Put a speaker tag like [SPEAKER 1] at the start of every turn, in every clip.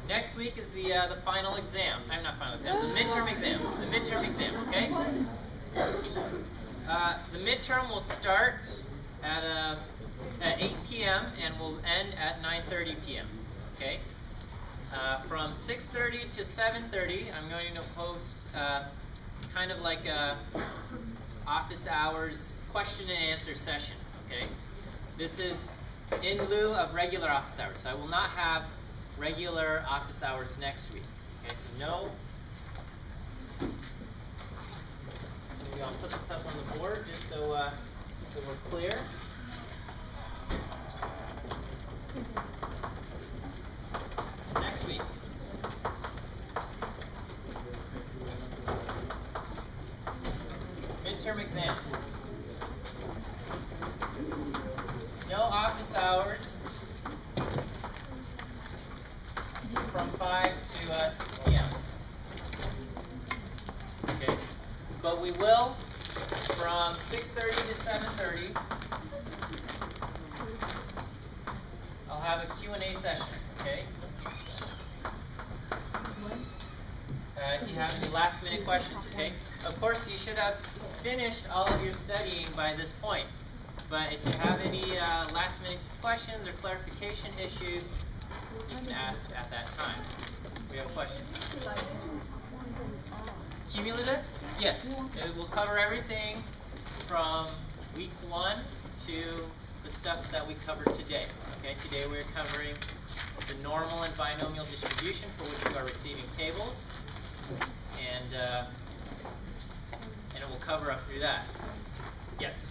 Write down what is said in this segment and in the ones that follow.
[SPEAKER 1] Next week is the final exam. I'm not final exam. The midterm exam. The midterm exam. Okay. The midterm will start at 8 p.m. and will end at 9:30 p.m. Okay. From 6:30 to 7:30, I'm going to host kind of like a office hours question and answer session. Okay. This is in lieu of regular office hours, so I will not have regular office hours next week. Okay, so no. Maybe I'll put this up on the board just so we're clear. Next week. Midterm exam. No office hours from 5 to 6 p.m. Okay, but we will from 6:30 to 7:30. I'll have a Q&A session. Okay. If you have any last-minute questions, okay. Of course, you should have finished all of your studying by this point. But if you have any last-minute questions or clarification issues, you can ask at that time. We have a question. Cumulative? Yes. It will cover everything from week 1 to the stuff that we covered today. Okay. Today we're covering the normal and binomial distribution for which you are receiving tables, and it will cover up through that. Yes.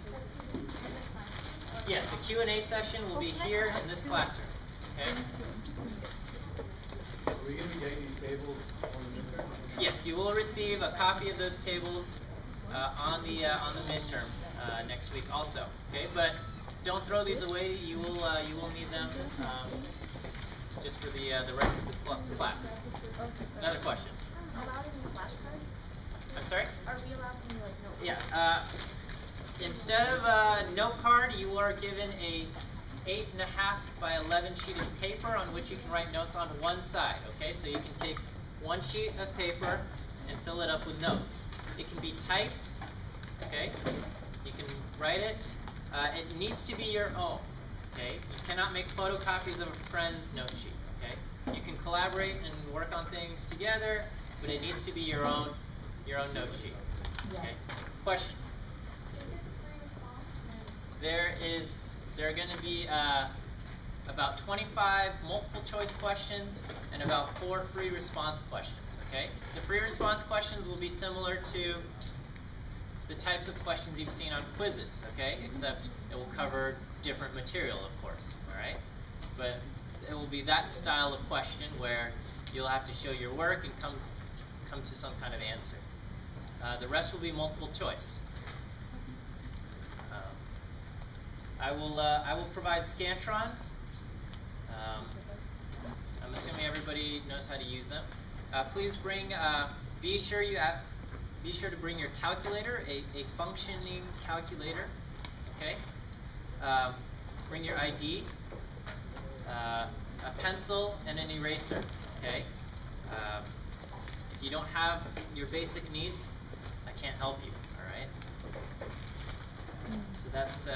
[SPEAKER 1] Yes, the Q&A session will be here in this classroom. Okay.
[SPEAKER 2] Are we going to be getting these tables on the midterm?
[SPEAKER 1] Yes, you will receive a copy of those tables on the midterm next week also. Okay, but don't throw these away. You will need them just for the rest of the class. Another question.
[SPEAKER 3] Allowed any flashcards?
[SPEAKER 1] I'm sorry?
[SPEAKER 3] Are we allowed any notes?
[SPEAKER 1] Yeah. Instead of a note card, you are given a 8.5 by 11 sheet of paper on which you can write notes on one side. Okay, so you can take one sheet of paper and fill it up with notes. It can be typed. Okay, you can write it. It needs to be your own. Okay, you cannot make photocopies of a friend's note sheet. Okay, you can collaborate and work on things together, but it needs to be your own note sheet. Okay, question. There are going to be about 25 multiple choice questions and about 4 free response questions. Okay, the free response questions will be similar to the types of questions you've seen on quizzes. Okay, except it will cover different material, of course. All right, but it will be that style of question where you'll have to show your work and come to some kind of answer. The rest will be multiple choice. I will provide Scantrons. I'm assuming everybody knows how to use them. Please bring. Be sure to bring your calculator, a functioning calculator. Okay. Bring your ID, a pencil, and an eraser. Okay. If you don't have your basic needs, I can't help you. All right. So that's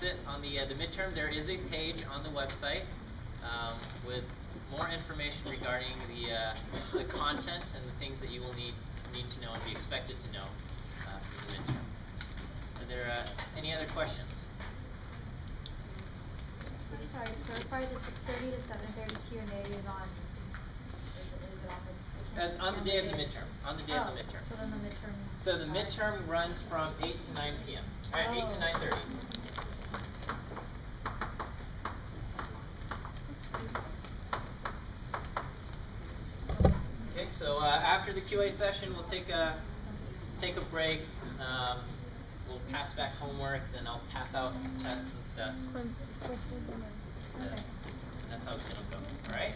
[SPEAKER 1] it on the midterm. There is a page on the website with more information regarding the content and the things that you will need to know and be expected to know for the midterm. Are there any other questions?
[SPEAKER 3] I'm sorry, to clarify, the 6:30 to 7:30 Q&A is on.
[SPEAKER 1] On the day of the midterm. On the day of the midterm.
[SPEAKER 3] So then the midterm.
[SPEAKER 1] So the midterm runs from 8 to 9 p.m. All right, 8 to 9:30. Okay, so after the QA session, we'll take a break. We'll pass back homeworks, and I'll pass out tests and stuff. And that's how it's going to go. All right.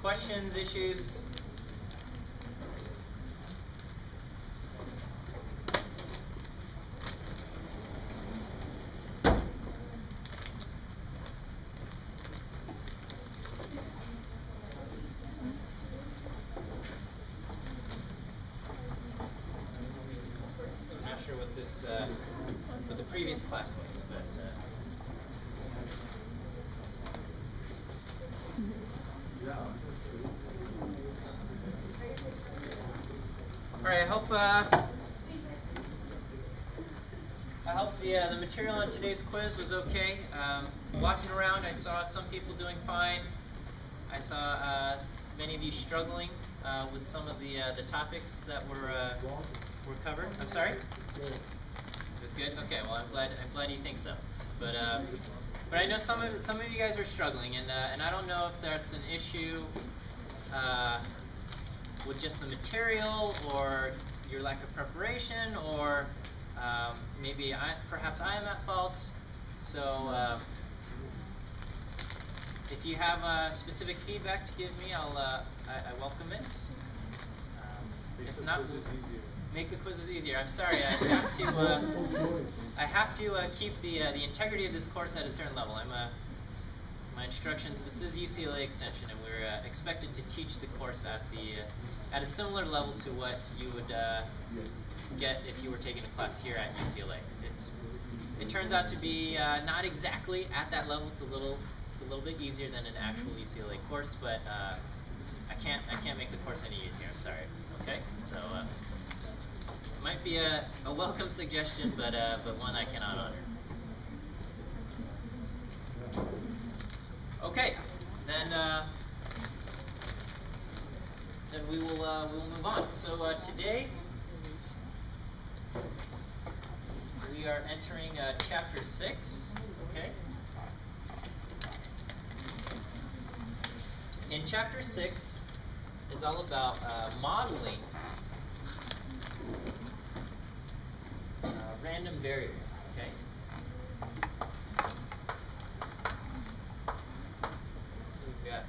[SPEAKER 1] Questions, issues? what the previous class was. But all right, I hope the material on today's quiz was okay. Walking around, I saw some people doing fine. I saw many of you struggling with some of the topics that were covered. I'm sorry. It was good. Okay. Well, I'm glad you think so. But I know some of you guys are struggling, and I don't know if that's an issue with just the material or your lack of preparation, or maybe perhaps I am at fault. So if you have specific feedback to give me, I welcome it. If not, make the quizzes easier. I'm sorry, I have to keep the integrity of this course at a certain level. My instructions. This is UCLA Extension, and we're expected to teach the course at a similar level to what you would get if you were taking a class here at UCLA. It turns out to be not exactly at that level. It's a little bit easier than an actual UCLA course, but I can't make the course any easier. I'm sorry. Okay, so it might be a welcome suggestion, but one I cannot honor. Okay, then we will move on. So today we are entering chapter 6. Okay. In chapter 6 is all about modeling random variables. Okay. So we've got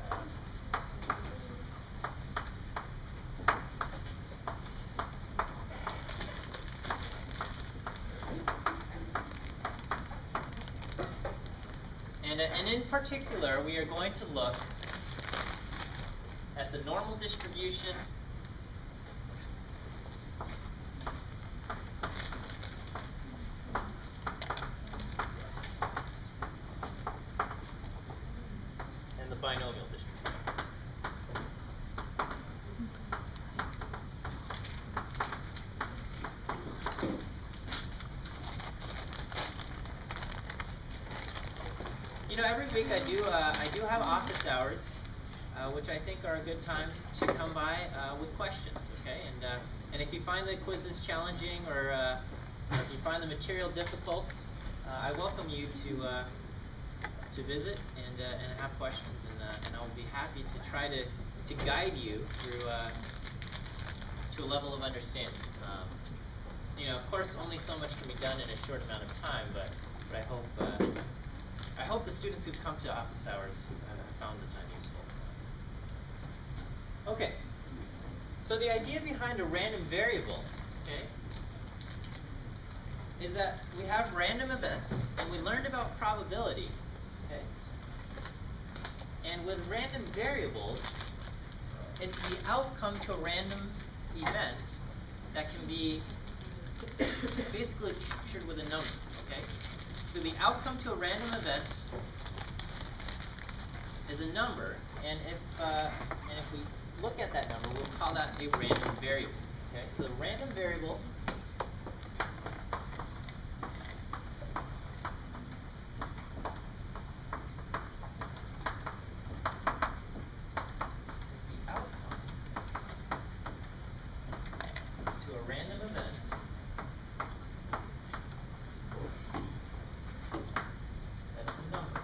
[SPEAKER 1] and in particular, we are going to look at the normal distribution and the binomial distribution. You know, every week I do have office hours, which I think are a good time to come by with questions. Okay, and if you find the quizzes challenging, or if you find the material difficult, I welcome you to visit and have questions, and I will be happy to try to guide you through to a level of understanding. You know, of course, only so much can be done in a short amount of time, but I hope the students who've come to office hours have found the time useful. Okay, so the idea behind a random variable, okay, is that we have random events, and we learned about probability, okay, and with random variables, it's the outcome to a random event that can be basically captured with a number, okay? So the outcome to a random event is a number, and if we look at that number, we'll call that a random variable. Okay, so the random variable is the outcome to a random event that's a number.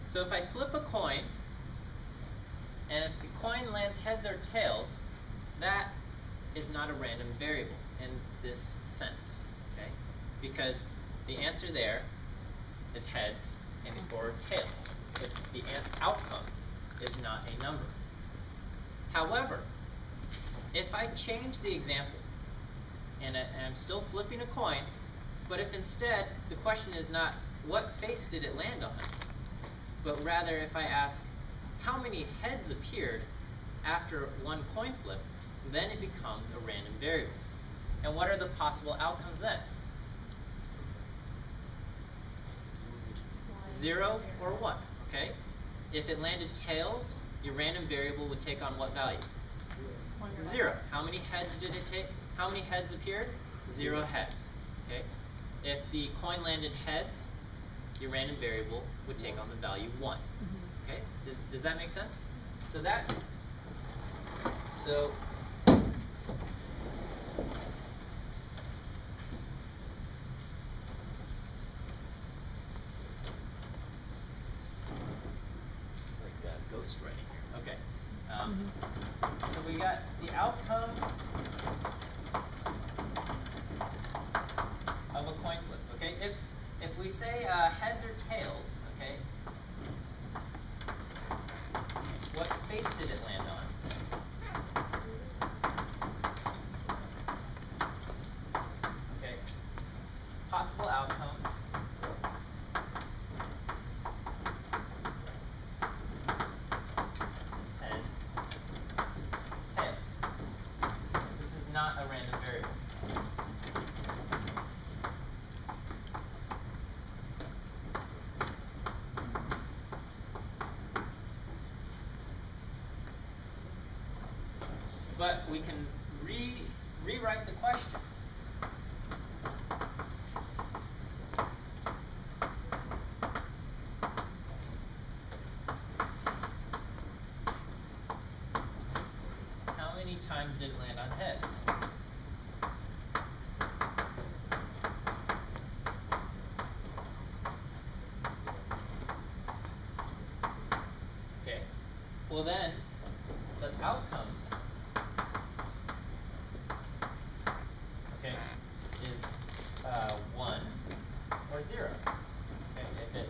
[SPEAKER 1] So if I flip a coin, and if the coin lands heads or tails, that is not a random variable in this sense, okay? Because the answer there is heads or tails. But the outcome is not a number. However, if I change the example, and I'm still flipping a coin, but if instead the question is not what face did it land on, but rather if I ask how many heads appeared after one coin flip, then it becomes a random variable. And what are the possible outcomes then? 0 or 1, okay? If it landed tails, your random variable would take on what value? 0. How many heads did it take? How many heads appeared? 0 heads, okay? If the coin landed heads, your random variable would take on the value 1, okay? Does that make sense? So it's like ghost writing here. Okay. So we got the outcome of a coin flip. Okay. If we say heads or tails, okay, what face did it land on? Okay. Possible outcomes. Heads, tails. This is not a random variable. But we can rewrite the question. How many times did it land on heads? Okay. Well then, the outcomes, okay, is 1 or 0. Okay, if it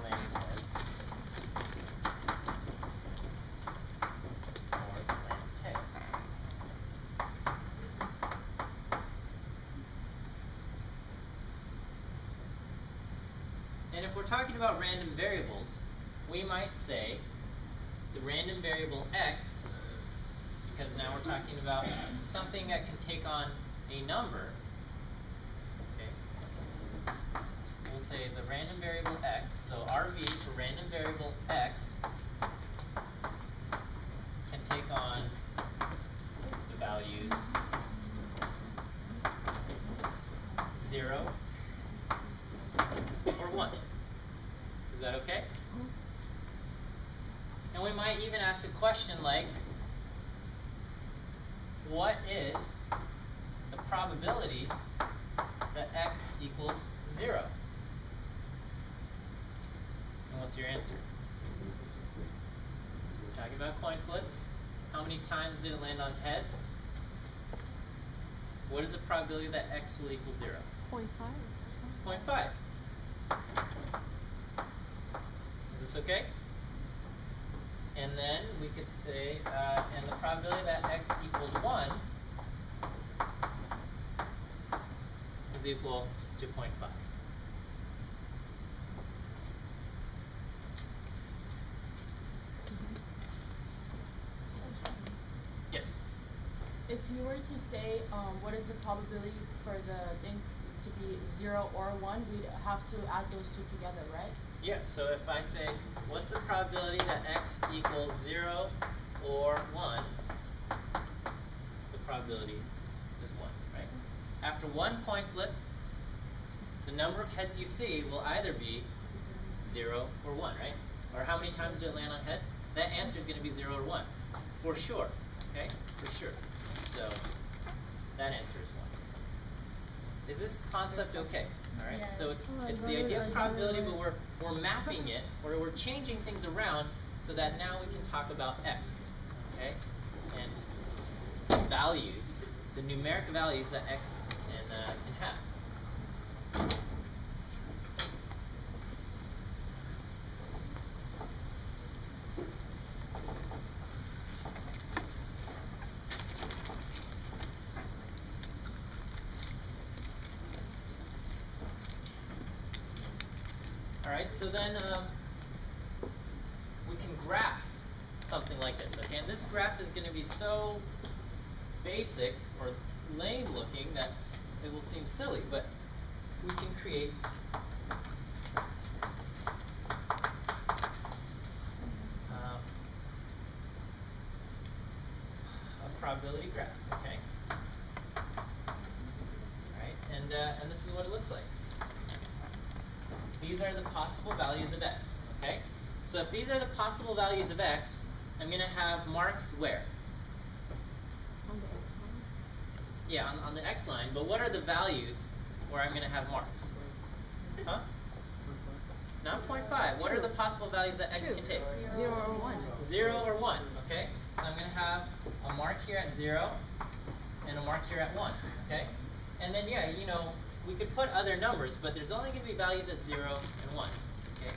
[SPEAKER 1] lands heads or it lands tails. And if we're talking about random variables, we might say the random variable x, because now we're talking about something that can take on a number, okay? We'll say the random variable x, so RV for random variable x can take on the values 0 or 1. Is that okay? And we might even ask a question like, what is the probability that x equals 0? And what's your answer? So we're talking about coin flip. How many times did it land on heads? What is the probability that x will equal 0? 0.5. 0.5. Is this okay? And then we could say, and the probability that x equals 1 is equal to 0.5. Yes?
[SPEAKER 4] If you were to say, what is the probability for the thing to be 0 or 1, we'd have to add those two together, right?
[SPEAKER 1] Yeah, so if I say, what's the probability that x equals 0 or 1, the probability is 1, right? After one coin flip, the number of heads you see will either be 0 or 1, right? Or how many times did it land on heads? That answer is going to be 0 or 1, for sure, okay? For sure. So, that answer is 1. Is this concept okay? All right.
[SPEAKER 4] Yeah.
[SPEAKER 1] So it's the idea of probability, but we're mapping it, or we're changing things around so that now we can talk about x, okay? And values, the numeric values that x can have. All right, so then graph something like this, okay? And this graph is going to be so basic or lame looking that it will seem silly, but we can create a probability graph, okay? Alright, and this is what it looks like. These are the possible values of x, okay? So if these are the possible values of x, I'm going to have marks where?
[SPEAKER 3] On the X line.
[SPEAKER 1] Yeah, on the x line, but what are the values where I'm going to have marks? Huh? Not 0.5. What are the possible values that x can take?
[SPEAKER 4] 0 or 1.
[SPEAKER 1] 0 or 1, okay? So I'm going to have a mark here at 0 and a mark here at 1, okay? And then, yeah, you know, we could put other numbers, but there's only going to be values at 0 and 1, okay?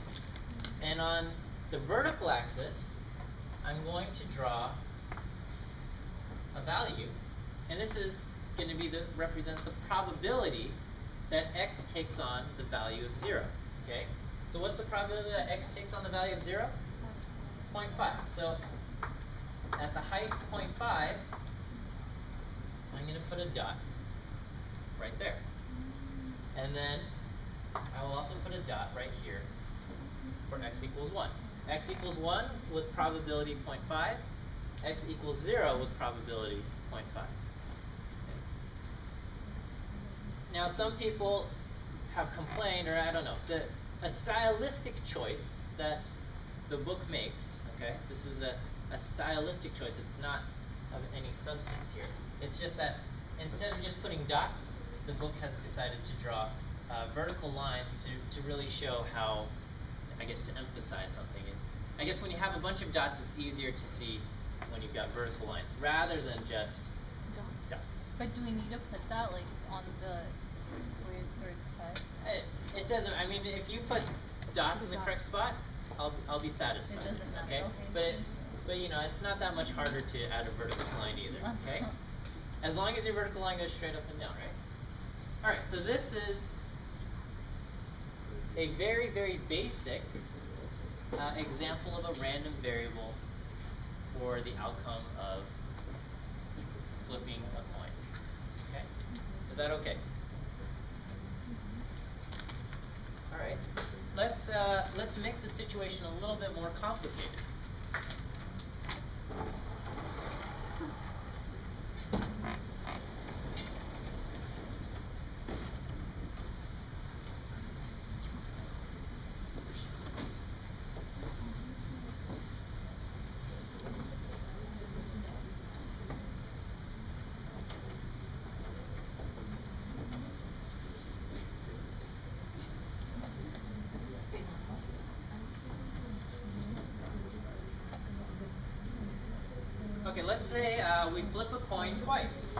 [SPEAKER 1] And on the vertical axis, I'm going to draw a value, and this is going to be represent the probability that x takes on the value of 0, okay? So what's the probability that x takes on the value of 0? 0.5. So at the height 0.5, I'm going to put a dot right there. And then I will also put a dot right here for x equals 1. X equals 1 with probability 0.5. X equals 0 with probability 0.5. Okay. Now some people have complained, or I don't know, a stylistic choice that the book makes, okay? This is a stylistic choice. It's not of any substance here. It's just that instead of just putting dots, the book has decided to draw vertical lines to really show how, I guess, to emphasize something. And I guess when you have a bunch of dots, it's easier to see when you've got vertical lines rather than just dots.
[SPEAKER 5] But do we need to put that like on the quiz or test?
[SPEAKER 1] It doesn't. I mean, if you put dots in the correct spot, I'll be satisfied.
[SPEAKER 5] It doesn't matter.
[SPEAKER 1] Okay.
[SPEAKER 5] Okay.
[SPEAKER 1] But you know, it's not that much harder to add a vertical line either. Okay. As long as your vertical line goes straight up and down, right? All right. So this is a very, very basic example of a random variable for the outcome of flipping a coin. Okay? Is that okay? All right. Let's make the situation a little bit more complicated. Okay, let's say we flip a coin twice.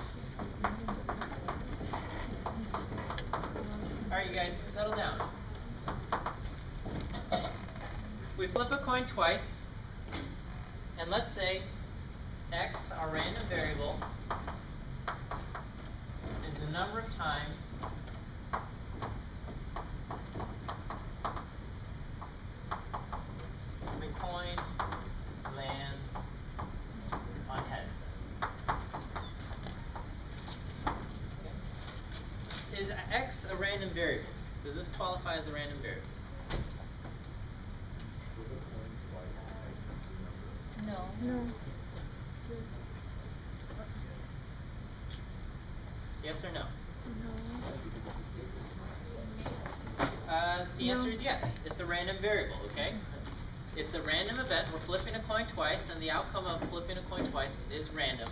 [SPEAKER 1] Alright, you guys, settle down. We flip a coin twice, and let's say x, our random variable, is the number of times the coin lands on heads. Okay. Is x a random variable? Does this qualify as a random variable?
[SPEAKER 5] No.
[SPEAKER 3] No.
[SPEAKER 1] Yes or no?
[SPEAKER 3] No.
[SPEAKER 1] The answer is yes. It's a random variable, okay? It's a random event. We're flipping a coin twice, and the outcome of flipping a coin twice is random.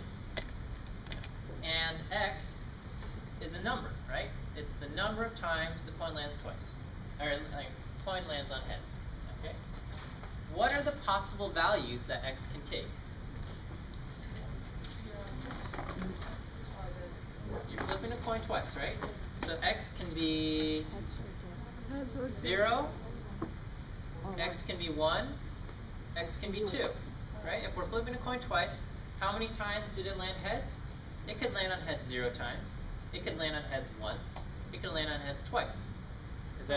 [SPEAKER 1] And x is a number, right? It's the number of times the coin lands twice. Or coin lands on heads, okay? What are the possible values that x can take? You're flipping a coin twice, right? So x can be 0, x can be 1, x can be 2, right? If we're flipping a coin twice, how many times did it land heads? It could land on heads 0 times. It could land on heads once. It could land on heads twice. Is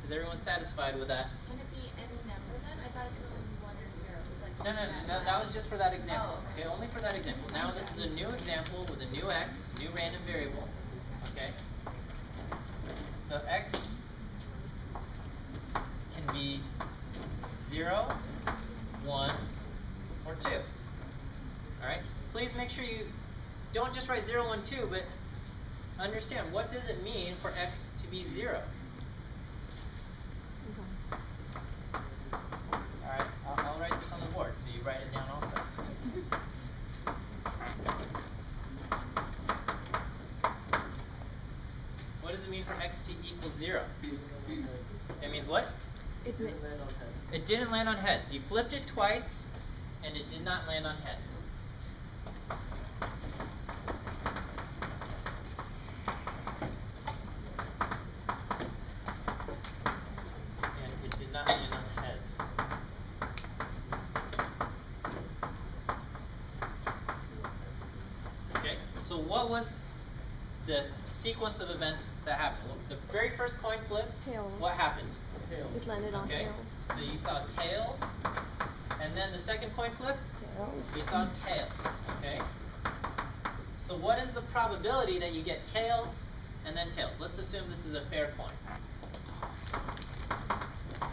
[SPEAKER 1] everyone satisfied with that?
[SPEAKER 6] Can it be any number then? I thought it was only 1 or 0. It was like
[SPEAKER 1] No, that was just for that example. Okay, only for that example. Now this is a new example with a new x, new random variable. Okay. So x can be 0, 1, or 2. Alright? Please make sure you don't just write 0, 1, 2, but understand what does it mean for x to be 0? Alright, I'll write this on the board so you write it down also. What does it mean for x to equal 0? It means what? It didn't land on heads. You flipped it twice, and it did not land on heads. And it did not land on heads. Okay, so what was the sequence of events that happened? Well, the very first coin flip,
[SPEAKER 3] Tails.
[SPEAKER 1] what happened?
[SPEAKER 3] It landed on
[SPEAKER 1] Okay,
[SPEAKER 3] tails.
[SPEAKER 1] so you saw tails, and then the second coin flip,
[SPEAKER 3] Tails.
[SPEAKER 1] you saw tails, okay? So what is the probability that you get tails and then tails? Let's assume this is a fair coin.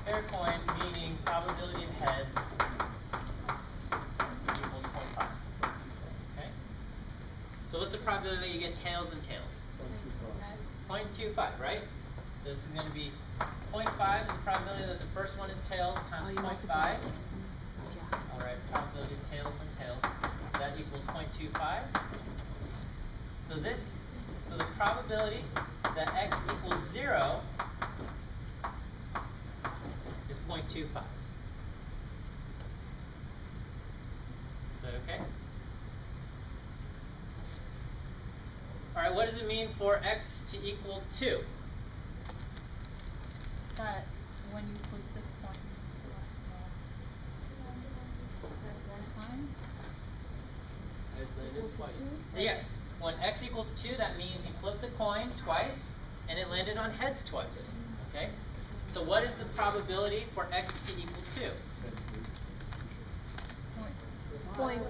[SPEAKER 1] Fair coin meaning probability of heads equals 0.5, okay? So what's the probability that you get tails and tails? 0.25, right? So this is going to be 0.5 is the probability that the first one is tails times 0.5. Alright, probability of tails and tails. So that equals 0.25. So the probability that x equals 0 is 0.25. Is that okay? Alright, what does it mean for x to equal 2?
[SPEAKER 5] That when you flip the coin one time,
[SPEAKER 1] Yeah, when x equals 2, that means you flip the coin twice, and it landed on heads twice. Okay? So what is the probability for x to equal 2?
[SPEAKER 3] Point,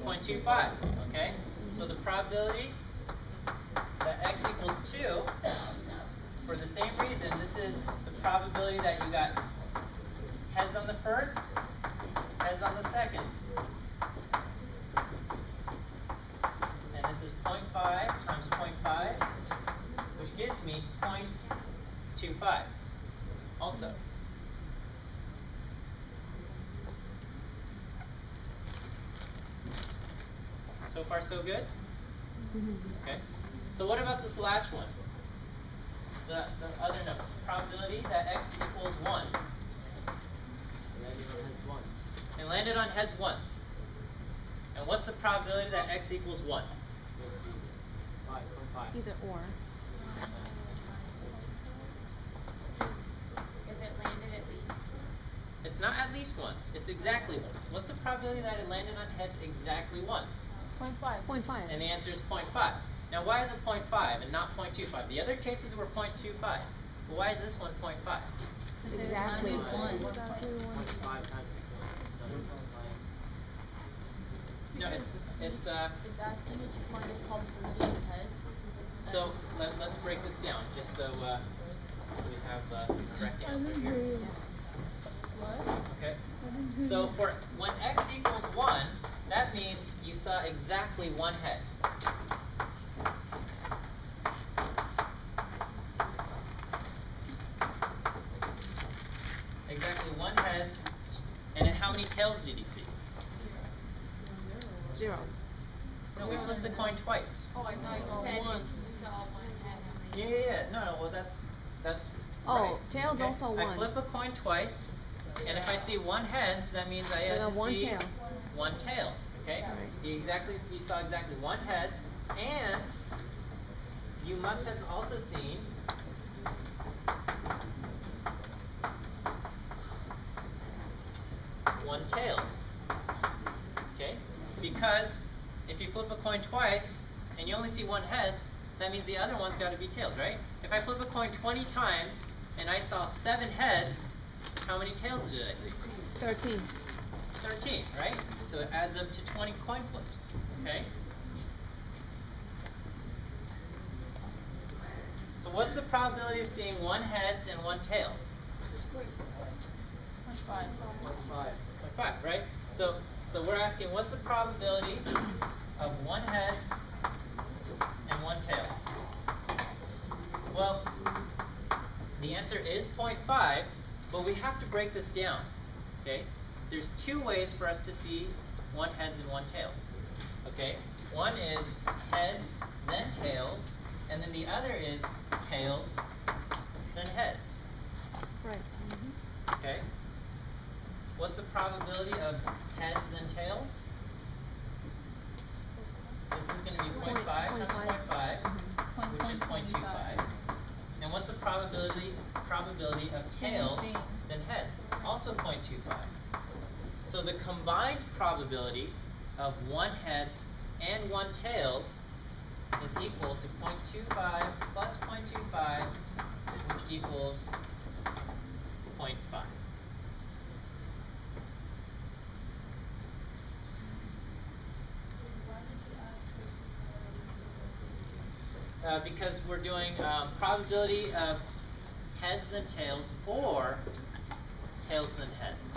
[SPEAKER 1] 0.25. Okay? So the probability that x equals 2, for the same reason, this is the probability that you got heads on the first, heads on the second. And this is 0.5 times 0.5, which gives me 0.25 also. So far so good? Okay. So what about this last one? The other number, probability that x equals 1. It landed on heads once. And what's the probability that x equals 1?
[SPEAKER 3] either or.
[SPEAKER 4] If it landed at least.
[SPEAKER 1] It's not at least once, it's exactly once. What's the probability that it landed on heads exactly once?
[SPEAKER 4] 0.5.
[SPEAKER 3] 0.5.
[SPEAKER 1] And the answer is 0.5. Now why is it 0.5 and not 0.25? The other cases were 0.25. But why is this one 0.5?
[SPEAKER 3] It's exactly
[SPEAKER 5] landed
[SPEAKER 3] one.
[SPEAKER 5] once.
[SPEAKER 3] Exactly one.
[SPEAKER 1] No, it's
[SPEAKER 4] It's asking you to find the probability of heads.
[SPEAKER 1] so let's break this down just so we have the correct answer here.
[SPEAKER 4] What?
[SPEAKER 1] Okay. So for when x equals 1, that means you saw exactly one head. Exactly one heads. And then how many tails did you see?
[SPEAKER 3] 0.
[SPEAKER 1] No, we flipped the coin twice.
[SPEAKER 4] Oh, I thought you said
[SPEAKER 5] once.
[SPEAKER 4] you saw one head.
[SPEAKER 1] Yeah. No, well that's
[SPEAKER 3] Oh,
[SPEAKER 1] right.
[SPEAKER 3] tails
[SPEAKER 1] Okay,
[SPEAKER 3] also
[SPEAKER 1] I
[SPEAKER 3] 1.
[SPEAKER 1] flip a coin twice, and if I see one heads, that means I had to
[SPEAKER 3] one
[SPEAKER 1] see
[SPEAKER 3] tail.
[SPEAKER 1] one tails. Okay?
[SPEAKER 3] Right.
[SPEAKER 1] You saw exactly one heads, and you must have also seen one tails. Okay? Because if you flip a coin twice and you only see one heads, that means the other one's got to be tails, right? If I flip a coin 20 times and I saw 7 heads, how many tails did I see?
[SPEAKER 3] 13.
[SPEAKER 1] 13, right? So it adds up to 20 coin flips, okay? So what's the probability of seeing 1 heads and 1 tails?
[SPEAKER 4] 0.5.
[SPEAKER 1] 0.5, right? So we're asking what's the probability of 1 heads and 1 tails? Well, the answer is 0.5, but we have to break this down, okay? There's 2 ways for us to see 1 heads and 1 tails, okay? One is heads, then tails, and then the other is tails, then heads.
[SPEAKER 3] Right.
[SPEAKER 1] Okay? What's the probability of heads then tails? This is going to be 0.5 times 0.5, which is 0.25. And what's the probability of tails then heads? Also 0.25. So the combined probability of 1 heads and 1 tails is equal to 0.25 plus 0.25, which equals 0.5. Because we're doing probability of heads then tails or tails then heads.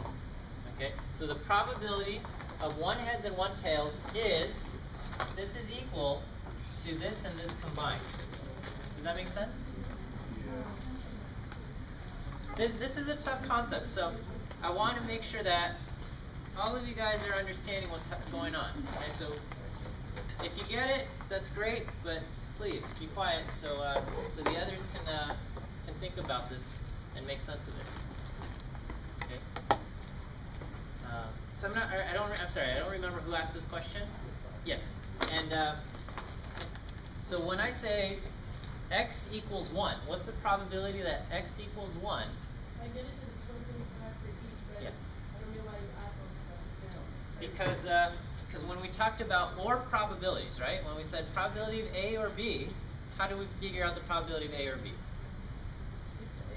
[SPEAKER 1] Okay, so the probability of 1 heads and 1 tails is, this is equal to this and this combined. Does that make sense? This is a tough concept, so I want to make sure that all of you guys are understanding what's going on. Okay, so if you get it, that's great, but please be quiet so so the others can think about this and make sense of it. Okay. So I'm sorry, I don't remember who asked this question. Yes, and so when I say x equals 1, what's the probability that x equals 1?
[SPEAKER 6] I get it to the 25 for each, but
[SPEAKER 1] Yeah.
[SPEAKER 6] I don't know why you add those together.
[SPEAKER 1] Because when we talked about more probabilities, right? When we said probability of A or B, how do we figure out the probability of A or B?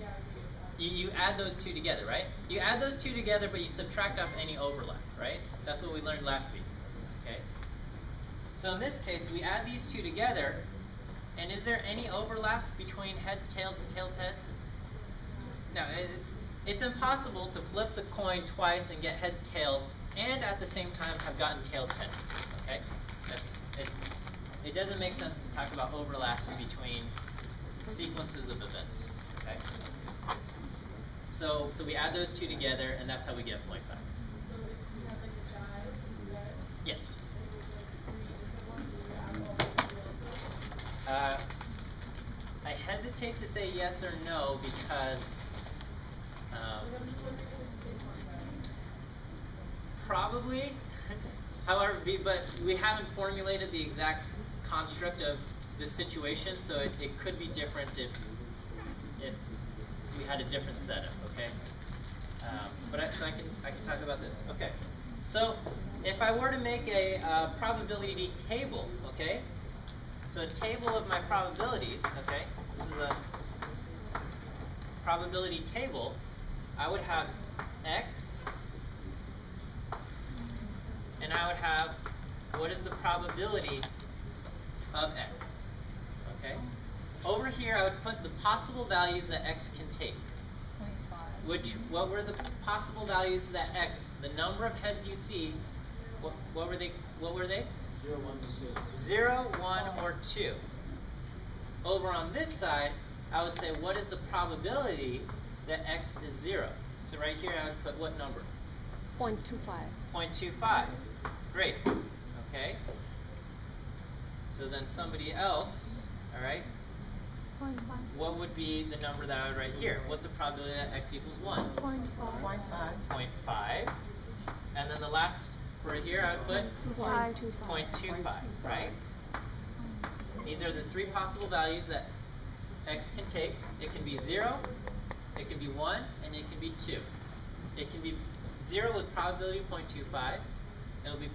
[SPEAKER 6] Yeah, I agree with that.
[SPEAKER 1] You add those 2 together, right? You add those 2 together, but you subtract off any overlap, right? That's what we learned last week, okay? So in this case, we add these 2 together, and is there any overlap between heads, tails, and tails, heads? No, it's impossible to flip the coin twice and get heads, tails, and at the same time have gotten tails, heads, okay? It doesn't make sense to talk about overlaps between sequences of events, okay? So we add those 2 together, and that's how we get 0.5.
[SPEAKER 6] So if you have like a die, right?
[SPEAKER 1] Yes.
[SPEAKER 6] And it was like 3 different ones, so you add all 3 together.
[SPEAKER 1] I hesitate to say yes or no because
[SPEAKER 6] Like, I'm just wondering if it's the same concept.
[SPEAKER 1] probably, however, but we haven't formulated the exact construct of this situation, so it could be different if we had a different setup, okay? So I can talk about this. Okay, so if I were to make a probability table, okay? So a table of my probabilities, okay? This is a probability table. I would have x, and I would have what is the probability of x, okay? Over here, I would put the possible values that x can take.
[SPEAKER 5] 0.5.
[SPEAKER 1] What were the possible values that x, the number of heads you see, what were they?
[SPEAKER 2] 0, 1, and 2.
[SPEAKER 1] 0, 1, or 2. Over on this side, I would say what is the probability that x is 0? So right here, I would put what number?
[SPEAKER 3] 0.25.
[SPEAKER 1] 0.25. Great. Okay. So then somebody else, all right,
[SPEAKER 3] 0.5.
[SPEAKER 1] what would be the number that I would write here? What's the probability that x equals 1?
[SPEAKER 3] 0.5.
[SPEAKER 1] 0.5. And then the last for here, I would put 0.25, right? These are the 3 possible values that x can take. It can be 0, it can be 1, and it can be 2. It can be 0 with probability of 0.25, it'll be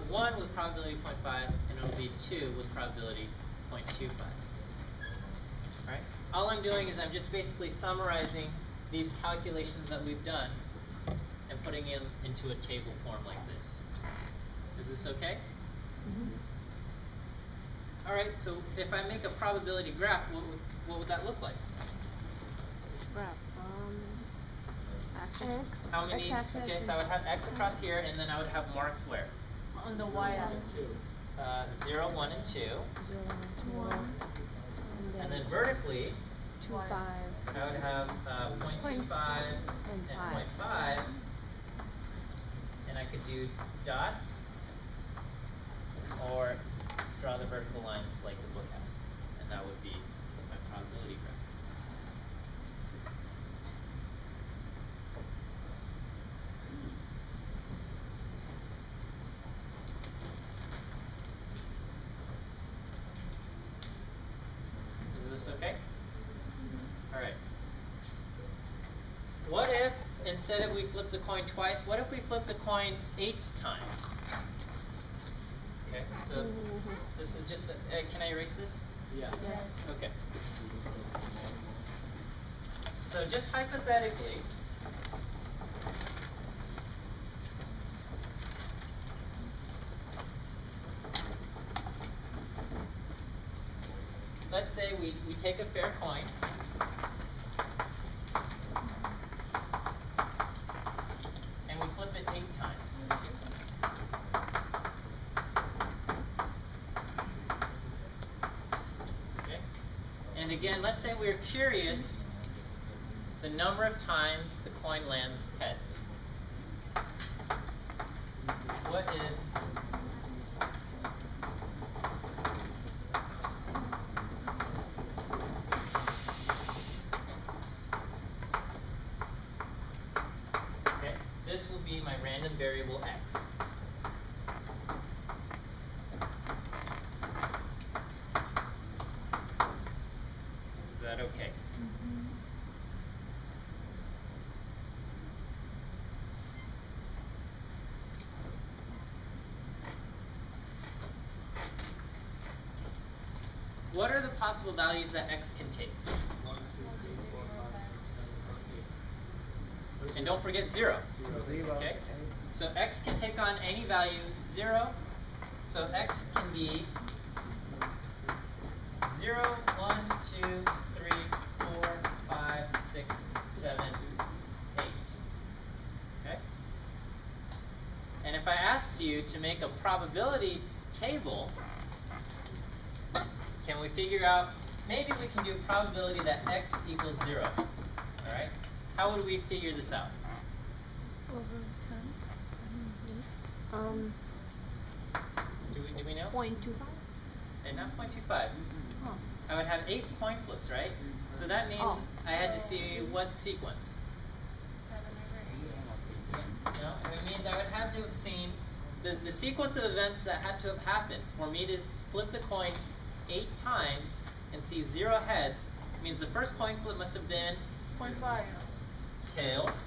[SPEAKER 1] 1 with probability of 0.5, and it'll be 2 with probability of 0.25. Right? All I'm doing is I'm just basically summarizing these calculations that we've done and and putting it into a table form like this. Is this okay? All right, so if I make a probability graph, what would that look like?
[SPEAKER 3] Axis.
[SPEAKER 1] How many?
[SPEAKER 3] X-axis.
[SPEAKER 1] Okay, so I would have X across here, and then I would have marks where?
[SPEAKER 4] On the y-axis.
[SPEAKER 1] 0, 1, and 2.
[SPEAKER 3] 1.
[SPEAKER 1] And then vertically,
[SPEAKER 3] 2, 5.
[SPEAKER 1] I would have 0.25 and 0.5. And I could do dots or draw the vertical lines like the book has. And that would be my probability graph. Is this okay? All right. What if, instead of we flip the coin twice, what if we flip the coin 8 times? Okay, so this is just a, can I erase this?
[SPEAKER 2] Yeah.
[SPEAKER 3] Yes.
[SPEAKER 1] Okay. So just hypothetically, let's say we take a fair coin. And we flip it 8 times. Okay? And again, let's say we're curious the number of times the coin lands heads. What is okay? This will be my random variable x. Is that okay? What are the possible values that x can take?
[SPEAKER 2] 1, 2, 3, 4, 5, 6, 7, 8.
[SPEAKER 1] And don't forget 0. Okay? So x can take on any value 0. So x can be 0, 1, 2, 3, 4, 5, 6, 7, 8. Okay? And if I asked you to make a probability table, can we figure out, maybe we can do a probability that x equals 0. Alright? How would we figure this out?
[SPEAKER 3] Over 10.
[SPEAKER 1] Do we know?
[SPEAKER 3] 0.25.
[SPEAKER 1] And not 0.25.
[SPEAKER 3] Oh.
[SPEAKER 1] I would have 8 coin flips, right? So that means
[SPEAKER 3] Oh.
[SPEAKER 1] I had to see what sequence. No, it means I would have to have seen the sequence of events that had to have happened for me to flip the coin 8 times and see 0 heads. Means the first coin flip must have been
[SPEAKER 4] 0.5.
[SPEAKER 1] tails,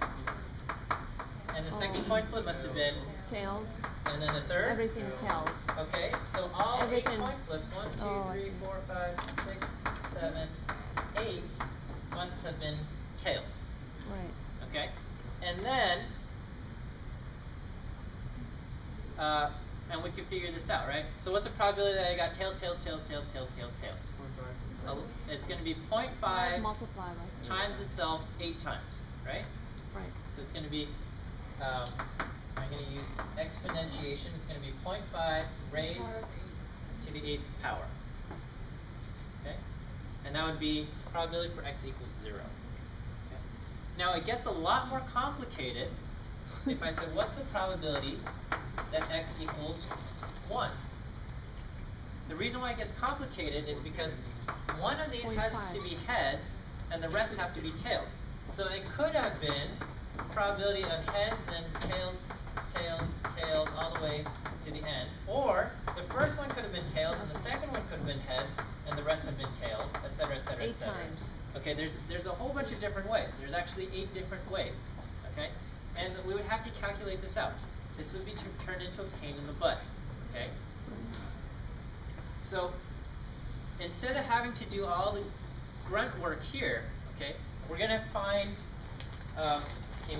[SPEAKER 1] and the second coin flip must have been,
[SPEAKER 3] Tails.
[SPEAKER 1] and then the third.
[SPEAKER 3] Everything tails.
[SPEAKER 1] Okay, so all
[SPEAKER 3] Everything.
[SPEAKER 1] 8 coin flips, 1, 2,
[SPEAKER 3] Oh, I
[SPEAKER 1] 3,
[SPEAKER 3] see.
[SPEAKER 1] 4, 5, 6, 7, 8 must have been tails.
[SPEAKER 3] Right.
[SPEAKER 1] Okay, and then, and we can figure this out, right? So what's the probability that I got tails, tails, tails, tails, tails, tails, tails? It's going to be 0.5
[SPEAKER 3] Multiply, right?
[SPEAKER 1] times itself 8 times, right?
[SPEAKER 3] Right.
[SPEAKER 1] So it's going to be, I'm going to use exponentiation. It's going to be 0.5 raised to the 8th power. Okay? And that would be probability for x equals 0. Okay? Now it gets a lot more complicated if I said, what's the probability that x equals 1? The reason why it gets complicated is because one of these has
[SPEAKER 3] 0.5.
[SPEAKER 1] to be heads and the rest have to be tails. So it could have been probability of heads, then tails, tails, tails, all the way to the end. Or the first one could have been tails and the second one could have been heads and the rest have been tails, etc., etc.,
[SPEAKER 3] 8
[SPEAKER 1] etc.
[SPEAKER 3] times.
[SPEAKER 1] Okay, there's a whole bunch of different ways. There's actually 8 different ways. Okay? And we would have to calculate this out. This would be turned into a pain in the butt. Okay? So instead of having to do all the grunt work here, okay, we're going to find a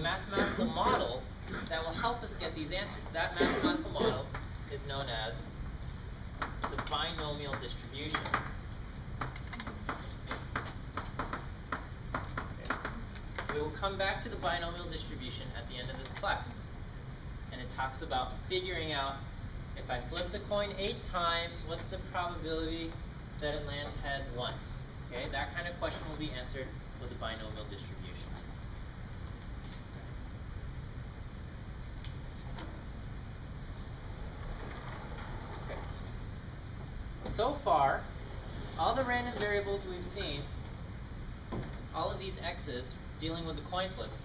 [SPEAKER 1] mathematical model that will help us get these answers. That mathematical model is known as the binomial distribution. Okay. We will come back to the binomial distribution at the end of this class. And it talks about figuring out, if I flip the coin 8 times, what's the probability that it lands heads once? Okay, that kind of question will be answered with the binomial distribution. Okay. So far, all the random variables we've seen, all of these x's dealing with the coin flips,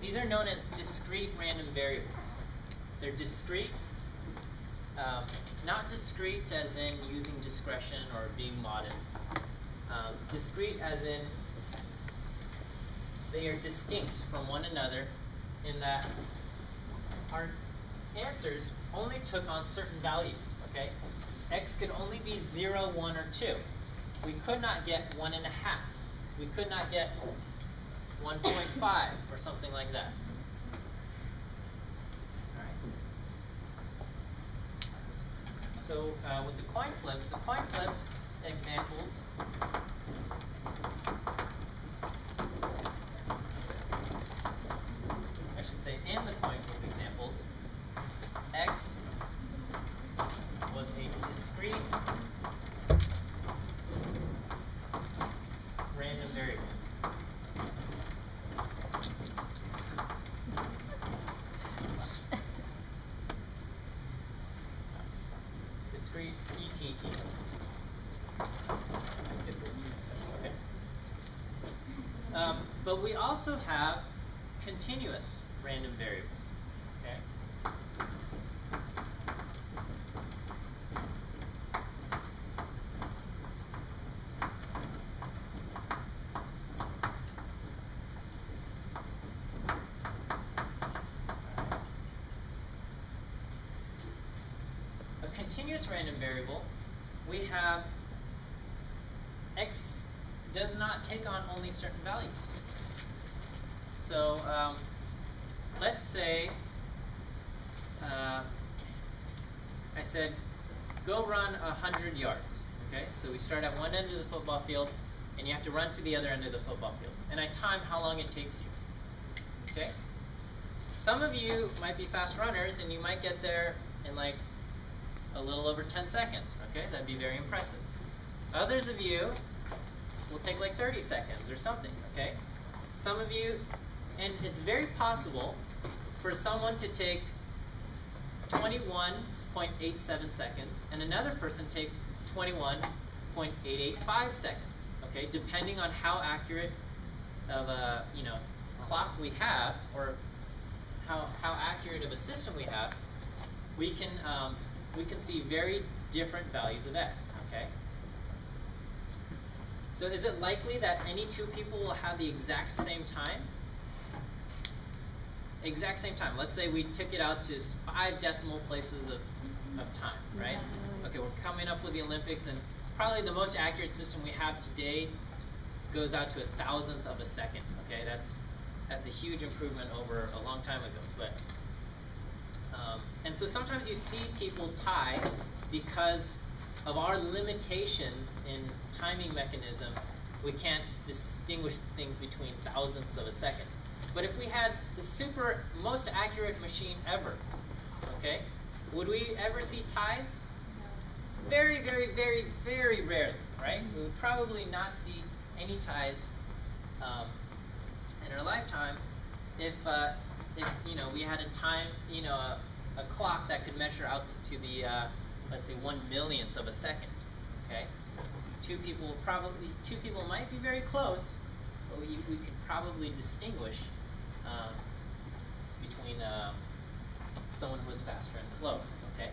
[SPEAKER 1] these are known as discrete random variables. They're discrete, not discrete as in using discretion or being modest. Discrete as in they are distinct from one another in that our answers only took on certain values, okay? X could only be 0, 1, or 2. We could not get 1.5. We could not get 1.5 or something like that. So with the coin flips examples, I should say in the coin flip examples, X was a discrete random variable. Discrete ETE. Okay. But we also have continuous random variables. Okay. Continuous random variable, we have x does not take on only certain values. So let's say I said go run 100 yards. Okay, so we start at one end of the football field and you have to run to the other end of the football field. And I time how long it takes you. Okay? Some of you might be fast runners and you might get there in like a little over 10 seconds, okay? That'd be very impressive. Others of you will take like 30 seconds or something, okay? Some of you, and it's very possible for someone to take 21.87 seconds and another person take 21.885 seconds, okay? Depending on how accurate of a, clock we have or how accurate of a system we have, we can see very different values of x, okay? So is it likely that any two people will have the exact same time? Exact same time. Let's say we took it out to 5 decimal places of time, right? Okay, we're coming up with the Olympics, and probably the most accurate system we have today goes out to 1,000th of a second, okay? That's a huge improvement over a long time ago, but and so sometimes you see people tie because of our limitations in timing mechanisms. We can't distinguish things between thousandths of a second. But if we had the most accurate machine ever, okay, would we ever see ties? Very, very, very, very rarely, right? We would probably not see any ties in our lifetime if we had a time, a clock that could measure out to the let's say 1/1,000,000th of a second. Okay, two people might be very close, but we could probably distinguish between someone who was faster and slower. Okay,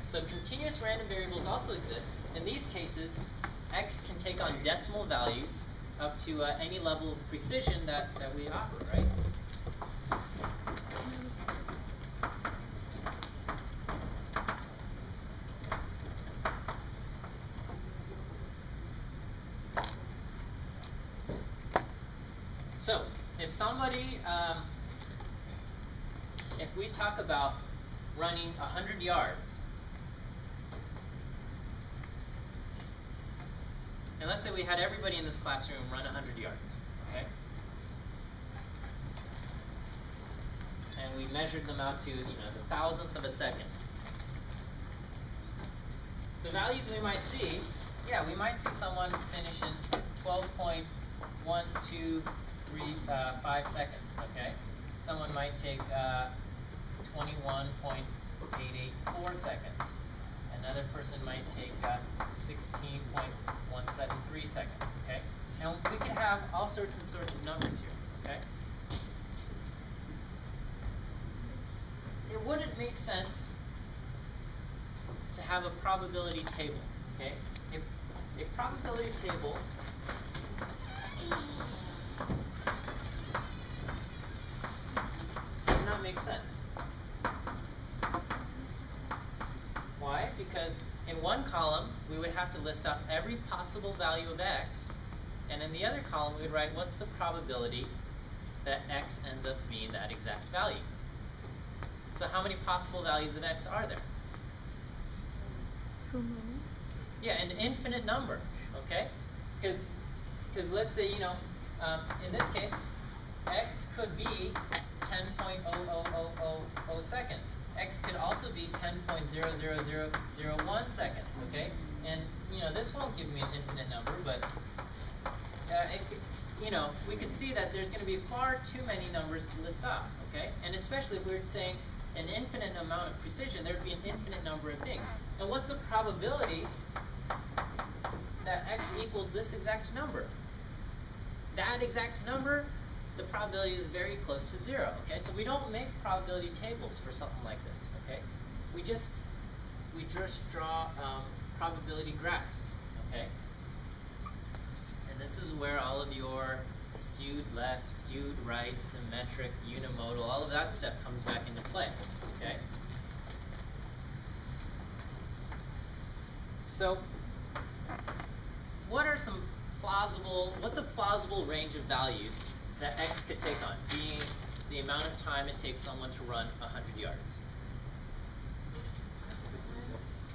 [SPEAKER 1] so continuous random variables also exist. In these cases, x can take on decimal values up to any level of precision that we offer, right? So, if somebody if we talk about running 100 yards, and let's say we had everybody in this classroom run 100 yards, okay? And we measured them out to, the thousandth of a second. The values we might see, we might see someone finish in 12.1235 seconds, okay? Someone might take 21.884 seconds. Another person might take 16.173 seconds, okay? And we can have all sorts and sorts of numbers here, okay? It wouldn't make sense to have a probability table, okay? A probability table does not make sense. Why? Because in one column, we would have to list off every possible value of x, and in the other column, we would write what's the probability that x ends up being that exact value. So how many possible values of x are there?
[SPEAKER 3] Too many.
[SPEAKER 1] Yeah, an infinite number, okay? Because let's say, in this case, x could be 10.00000 seconds. X could also be 10.00001 seconds, okay? And, this won't give me an infinite number, but, we could see that there's going to be far too many numbers to list off, okay? And especially if we were saying an infinite amount of precision, there would be an infinite number of things. And what's the probability that x equals this exact number? That exact number, the probability is very close to 0, okay? So we don't make probability tables for something like this, okay? We just draw probability graphs, okay? And this is where all of your skewed left, skewed right, symmetric, unimodal, all of that stuff comes back into play, okay? So, what's a plausible range of values that x could take on, being the amount of time it takes someone to run 100 yards?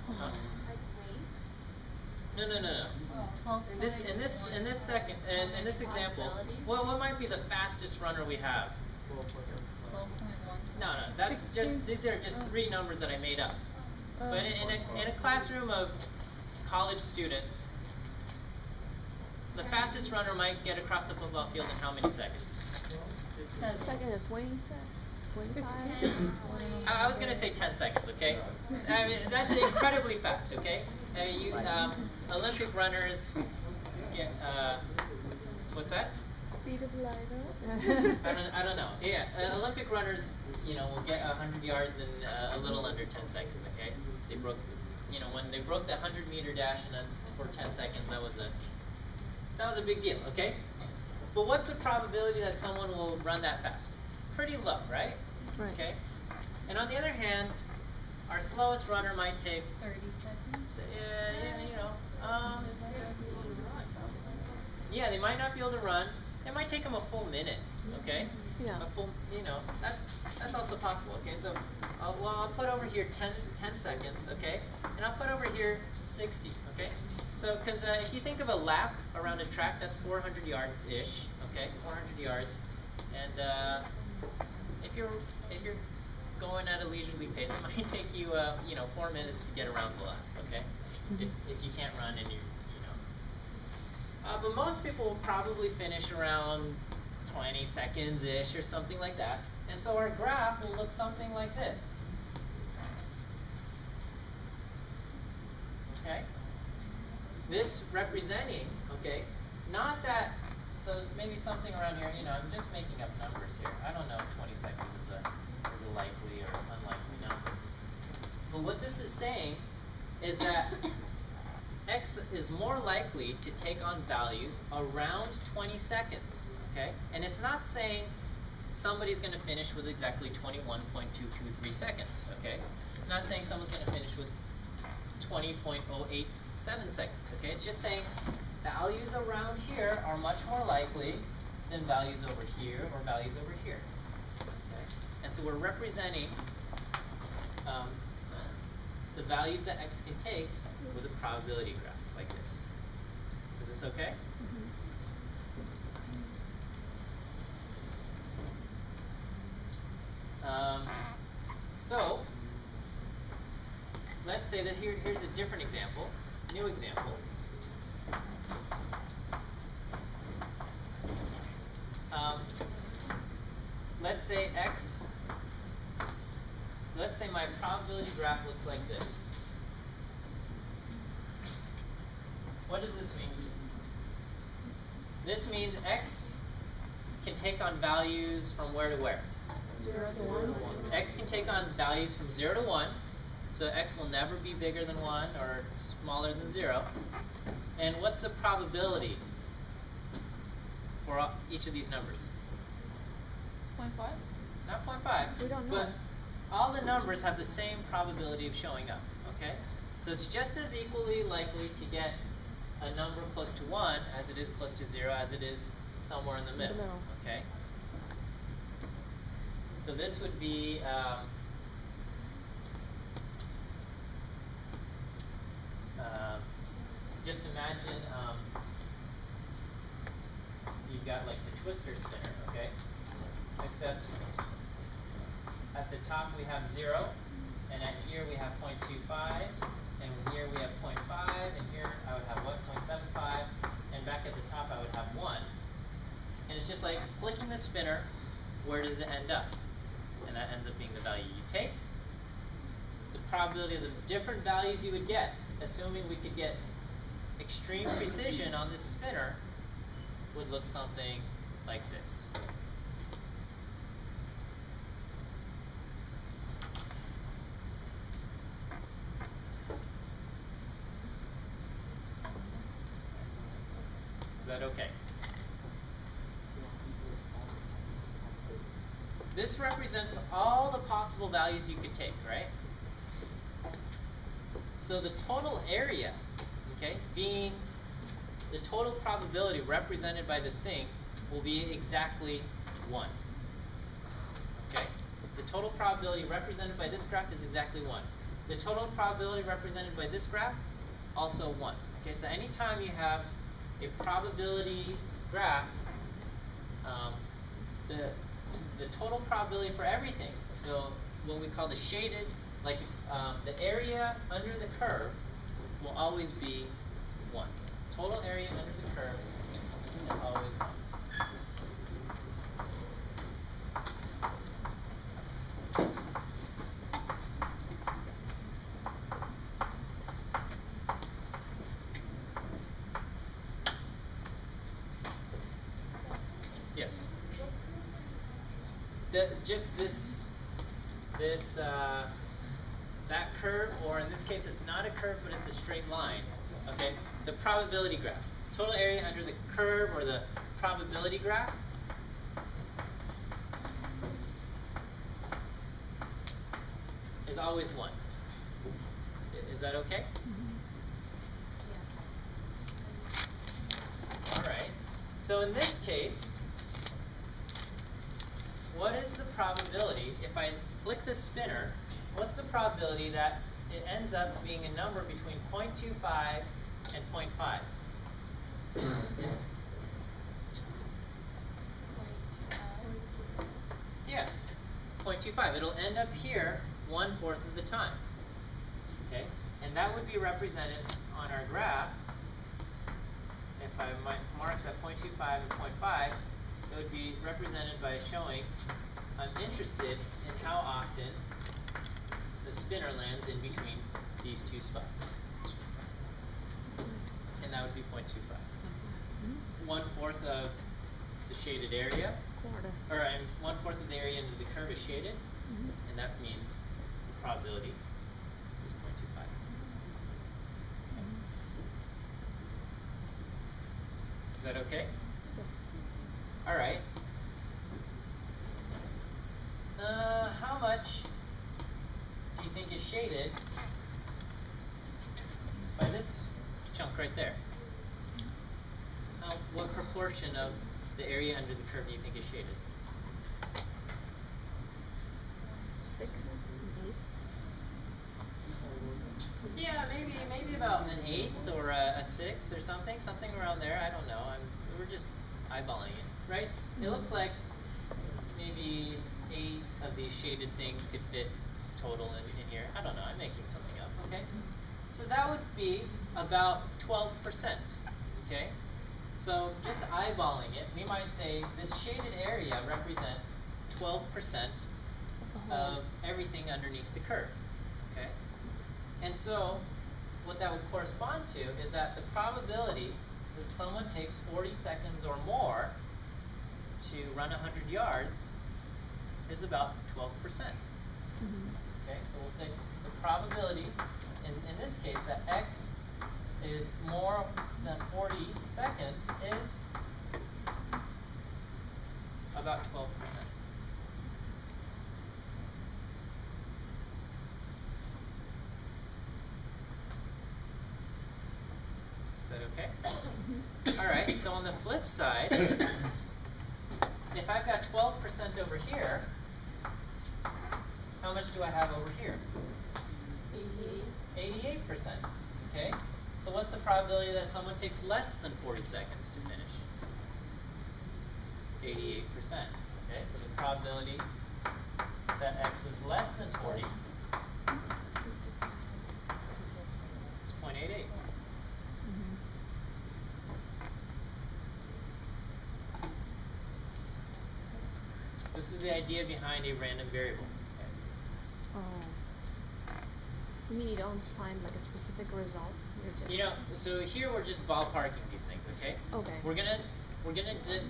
[SPEAKER 1] Huh? No. In this example, what might be the fastest runner we have?
[SPEAKER 5] 12.1.
[SPEAKER 1] No, that's these are just 3 numbers that I made up. But in a classroom of college students, the fastest runner might get across the football field in how many seconds?
[SPEAKER 7] Second at 20 25.
[SPEAKER 1] I was going to say 10 seconds, okay? I mean, that's incredibly fast, okay? Olympic runners get, what's that?
[SPEAKER 7] Speed of light.
[SPEAKER 1] I don't know. Yeah, Olympic runners, will get 100 yards in a little under 10 seconds, okay? They broke, when they broke the 100-meter dash for 10 seconds, that was a big deal, okay? But what's the probability that someone will run that fast? Pretty low, right?
[SPEAKER 7] Right.
[SPEAKER 1] Okay. And on the other hand, our slowest runner might take
[SPEAKER 5] 30 seconds.
[SPEAKER 1] Yeah, they might not be able to run. It might take them a full minute, okay?
[SPEAKER 7] Yeah.
[SPEAKER 1] A full, that's also possible, okay? So, I'll put over here 10 seconds, okay? And I'll put over here 60, okay? So, because if you think of a lap around a track, that's 400 yards-ish, okay? 400 yards. And if you're going at a leisurely pace, it might take you, 4 minutes to get around the lap, okay? If you can't run and but most people will probably finish around 20 seconds-ish or something like that. And so our graph will look something like this. Okay? This representing, okay, not that, so maybe something around here, I'm just making up numbers here. I don't know if 20 seconds is a likely or unlikely number. But what this is saying is that x is more likely to take on values around 20 seconds, okay? And it's not saying somebody's going to finish with exactly 21.223 seconds, okay? It's not saying someone's going to finish with 20.087 seconds, okay? It's just saying values around here are much more likely than values over here or values over here, okay? And so we're representing the values that x can take with a probability graph like this. Is this okay? So let's say that here's a different example, new example. Let's say let's say my probability graph looks like this. What does this mean? This means x can take on values from where to where?
[SPEAKER 7] 0 to 1.
[SPEAKER 1] X can take on values from 0 to 1, so x will never be bigger than 1 or smaller than 0. And what's the probability for each of these numbers?
[SPEAKER 5] 0.5?
[SPEAKER 1] Not 0.5,
[SPEAKER 7] We don't know.
[SPEAKER 1] but all the numbers have the same probability of showing up, okay? So it's just as equally likely to get a number close to 1 as it is close to 0 as it is somewhere in the middle, okay? So this would be just imagine you've got like the twister spinner, okay? Except at the top we have 0, and at here we have 0.25, and here we have 0.5, and here I would have 1.75, and back at the top I would have 1. And it's just like flicking the spinner, where does it end up? And that ends up being the value you take. The probability of the different values you would get, assuming we could get extreme precision on this spinner, would look something like this. Is that okay? This represents all the possible values you could take, right? So the total area, okay, being the total probability represented by this thing will be exactly 1. Okay? The total probability represented by this graph is exactly 1. The total probability represented by this graph, also 1. Okay, so anytime you have a probability graph, the total probability for everything, so what we call the shaded, like the area under the curve will always be 1. Total area under the curve is always 1. Yes. Just that curve, or in this case it's not a curve but it's a straight line, okay? The probability graph. Total area under the curve or the probability graph is always 1. Is that okay? Alright. So in this case, what is the probability, if I flick the spinner, what's the probability that it ends up being a number between 0.25 and 0.5? Yeah, 0.25. It'll end up here 1/4 of the time. Okay, and that would be represented on our graph. If I marks at 0.25 and 0.5, it would be represented by showing I'm interested in how often the spinner lands in between these two spots. And that would be 0.25. 1/4 of the shaded area, or 1/4 of the area under the curve is shaded, and that means the probability is 0.25. Is that okay?
[SPEAKER 7] Yes.
[SPEAKER 1] All right. How much do you think is shaded by this chunk right there? What proportion of the area under the curve do you think is shaded? Yeah, maybe about an eighth or a sixth or something around there. I don't know. We're just eyeballing it, right? It looks like maybe 8 of these shaded things could fit total in here. I don't know. I'm making something up. Okay. So that would be about 12%. Okay. So just eyeballing it, we might say this shaded area represents 12% of everything underneath the curve. Okay. And so what that would correspond to is that the probability that someone takes 40 seconds or more to run 100 yards is about 12%. Okay, so we'll say the probability, in this case, that x is more than 40 seconds is about 12%. Is that okay? All right, so on the flip side, if I've got 12% over here, how much do I have over here? 88%. Okay? So what's the probability that someone takes less than 40 seconds to finish? 88%. Okay, so the probability that x is less than 40 is 0.88. This is the idea behind a random variable.
[SPEAKER 7] Oh. You mean you don't find like a specific result? You're just...
[SPEAKER 1] You know, so here we're just ballparking these things, okay?
[SPEAKER 7] Okay.
[SPEAKER 1] We're gonna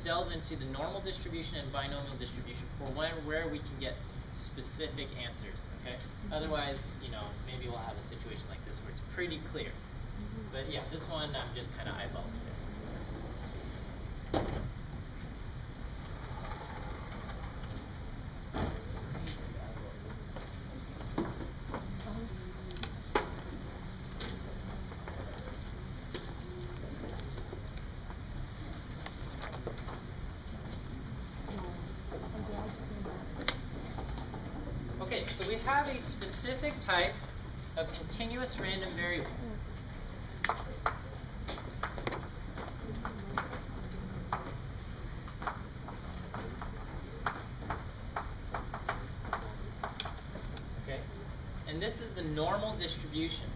[SPEAKER 1] delve into the normal distribution and binomial distribution for where we can get specific answers, okay? Otherwise, you know, maybe we'll have a situation like this where it's pretty clear. But yeah, this one I'm just kind of eyeballing it. Okay, so we have a specific type of continuous random variable. Okay, and this is the normal distribution.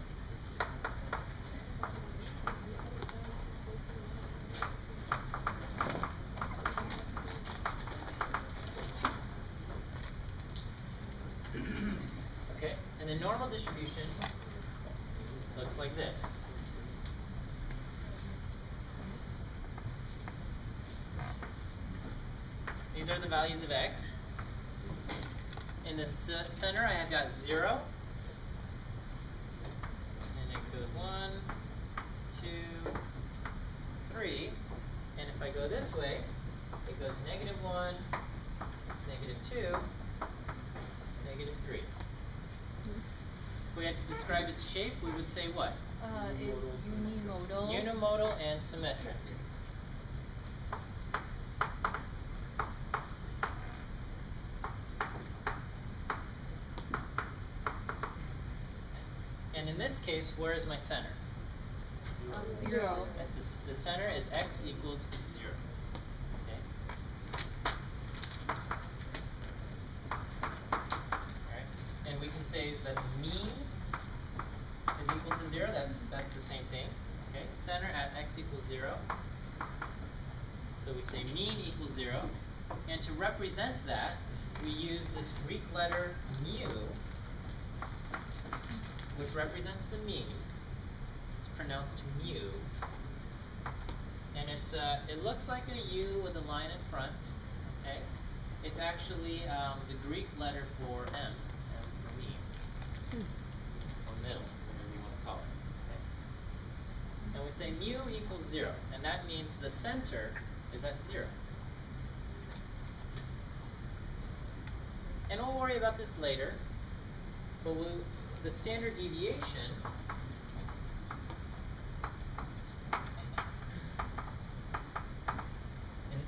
[SPEAKER 1] Okay, and the normal distribution looks like this. These are the values of x. In the center, I have got 0. And it goes 1, 2, 3. And if I go this way, it goes -1, -2, -3. If we had to describe its shape, we would say what?
[SPEAKER 5] It's unimodal.
[SPEAKER 1] Unimodal and symmetric. And in this case, where is my center?
[SPEAKER 5] 0.
[SPEAKER 1] At the center is x equals 0. Okay. Alright. And we can say that mean is equal to 0. That's the same thing. Okay. Center at x equals 0. So we say mean equals 0. And to represent that, we use this Greek letter mu, which represents the mean. It's pronounced mu. And it looks like a U with a line in front. Okay. It's actually the Greek letter for M for mean. Or middle, whatever you want to call it. Okay. And we say mu equals 0. And that means the center is at 0. And we'll worry about this later. But the standard deviation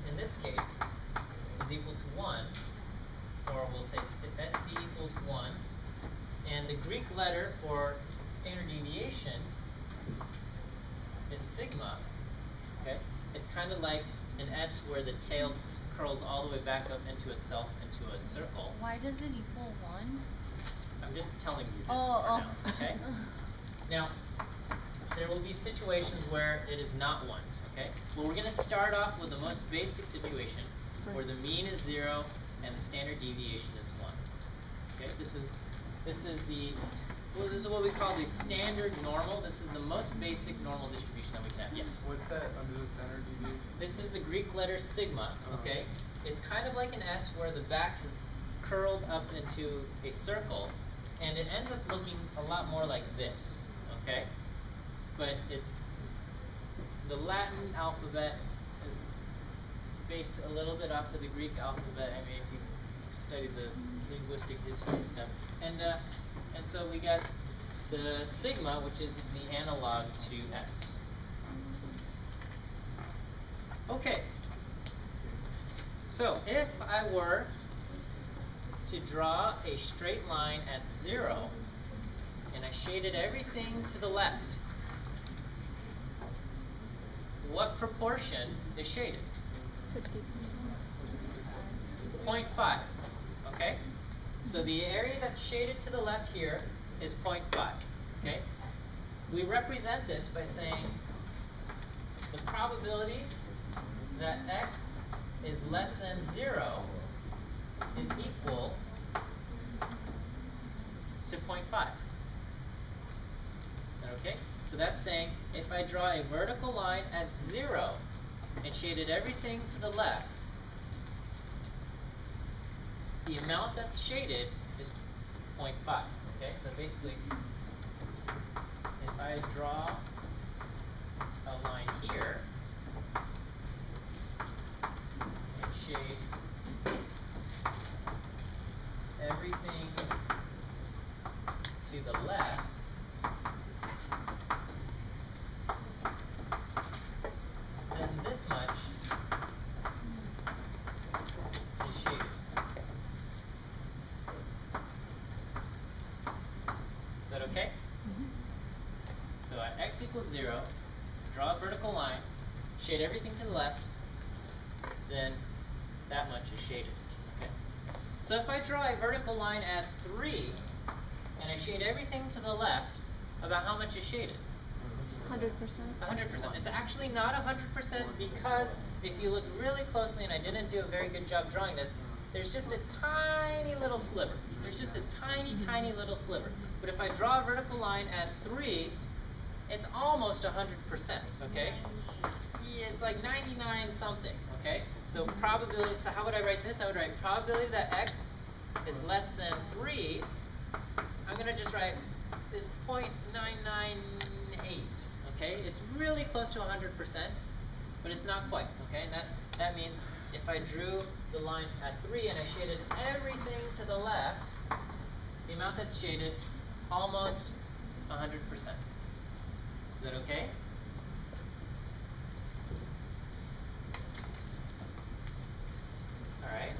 [SPEAKER 1] in this case is equal to 1, or we'll say SD equals 1, and the Greek letter for standard deviation is sigma, okay? It's kind of like an S where the tail curls all the way back up into itself into a circle.
[SPEAKER 5] Why does it equal 1?
[SPEAKER 1] I'm just telling you this
[SPEAKER 5] Oh,
[SPEAKER 1] for now, okay? Now, there will be situations where it is not 1, okay? Well, we're going to start off with the most basic situation where the mean is 0 and the standard deviation is 1. Okay, this is what we call the standard normal. This is the most basic normal distribution that we can have. Yes?
[SPEAKER 2] What's that under the standard deviation?
[SPEAKER 1] This is the Greek letter sigma, okay? It's kind of like an S where the back is curled up into a circle, and it ends up looking a lot more like this, okay? But it's, the Latin alphabet is based a little bit off of the Greek alphabet. I mean, if you study the linguistic history and stuff. And so we got the sigma, which is the analog to S. Okay. So if I were to draw a straight line at 0, and I shaded everything to the left, what proportion is shaded?
[SPEAKER 7] 50%.
[SPEAKER 1] 0.5, okay? So the area that's shaded to the left here is 0.5, okay? We represent this by saying the probability that x is less than 0 is equal to 0.5. Okay? So that's saying if I draw a vertical line at 0 and shaded everything to the left, the amount that's shaded is 0.5. Okay, so basically, if I draw a line here and shade everything to the left, then this much is shaded. Is that okay? So at x equals 0, draw a vertical line, shade everything to the left, then that much is shaded. Okay? So if I draw a vertical line at 3, and I shade everything to the left, about how much is shaded?
[SPEAKER 7] 100%.
[SPEAKER 1] 100%. It's actually not 100% because if you look really closely, and I didn't do a very good job drawing this, there's just a tiny little sliver. There's just a tiny, tiny little sliver. But if I draw a vertical line at 3, it's almost 100%, okay? Yeah, it's like 99 something, okay? So probability, so how would I write this? I would write probability that x is less than 3. I'm going to just write is 0.998, okay? It's really close to 100%, but it's not quite, okay? And that means if I drew the line at 3 and I shaded everything to the left, the amount that's shaded, almost 100%. Is that okay? All right.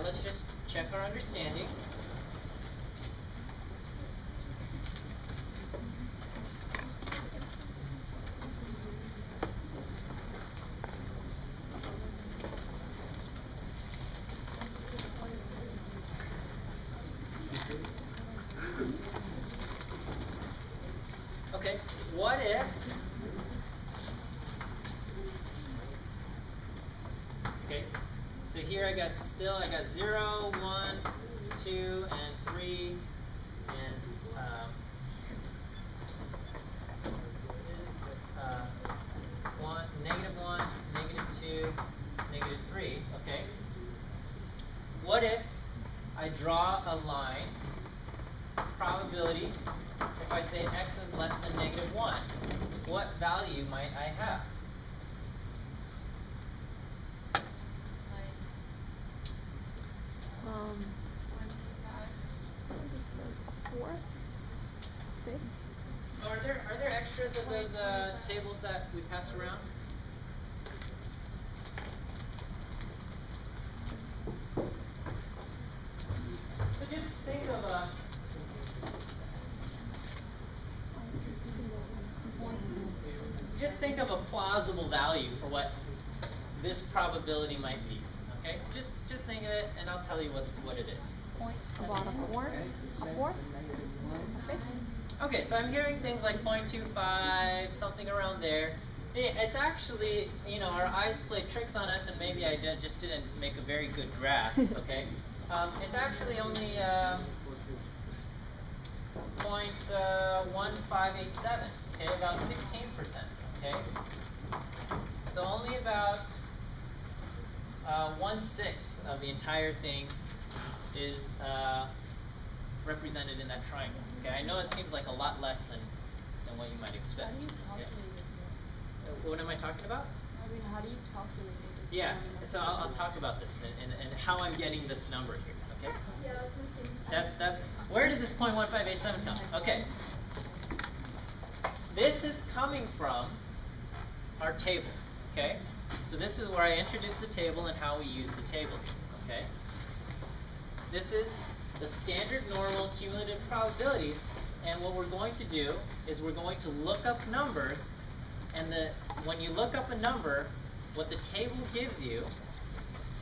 [SPEAKER 1] Let's just check our understanding. Okay, what if so here I got 0, 1, 2, and 3, and 1, -1, -2, -3, okay? What if I draw a line, probability, if I say x is less than -1, what value might I have?
[SPEAKER 7] Fourth, fifth.
[SPEAKER 1] Are there extras of those tables that we passed around? So just think of plausible value for what this probability might be. Okay, just think of it, and I'll tell you what it is.
[SPEAKER 7] About a fourth? A fourth? A fifth?
[SPEAKER 1] Okay, so I'm hearing things like 0.25, something around there. It's actually, you know, our eyes play tricks on us, and maybe I just didn't make a very good graph. Okay, it's actually only 0.1587. Okay, about 16%. Okay, so only about 1/6 of the entire thing is represented in that triangle. Okay, I know it seems like a lot less than what you might expect.
[SPEAKER 4] How do you
[SPEAKER 1] Okay.
[SPEAKER 4] calculate it?
[SPEAKER 1] What am I talking about?
[SPEAKER 4] I mean, how do you calculate it?
[SPEAKER 1] Yeah, so I'll talk about this and how I'm getting this number here. Okay,
[SPEAKER 6] Yeah, that's the same.
[SPEAKER 1] that's where did this 0.1587 come? Okay, this is coming from our table. Okay, so this is where I introduce the table and how we use the table. Okay, this is the standard normal cumulative probabilities, and what we're going to do is we're going to look up numbers, and when you look up a number, what the table gives you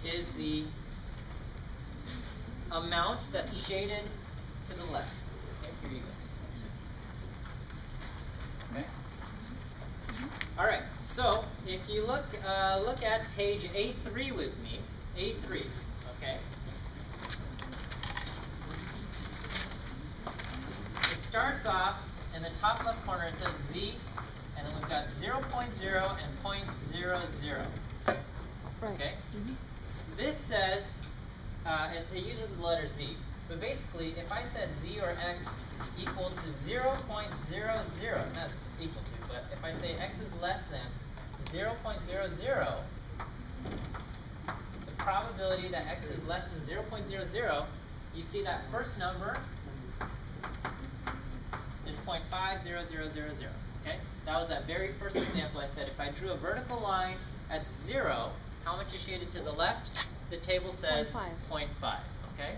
[SPEAKER 1] is the amount that's shaded to the left. Okay, here you go. Okay. All right. So if you look at page A3 with me, A3. Okay. It starts off in the top left corner. It says Z, and then we've got 0.0 and 0.00.
[SPEAKER 7] Right.
[SPEAKER 1] Okay. This says it uses the letter Z, but basically, if I said Z or X equal to 0.00, that's equal to, but if I say X is less than 0.00, the probability that X is less than 0.00, you see that first number is 0.50000. Okay, that was that very first example. I said if I drew a vertical line at 0, how much is shaded to the left? The table says 0.5. Okay,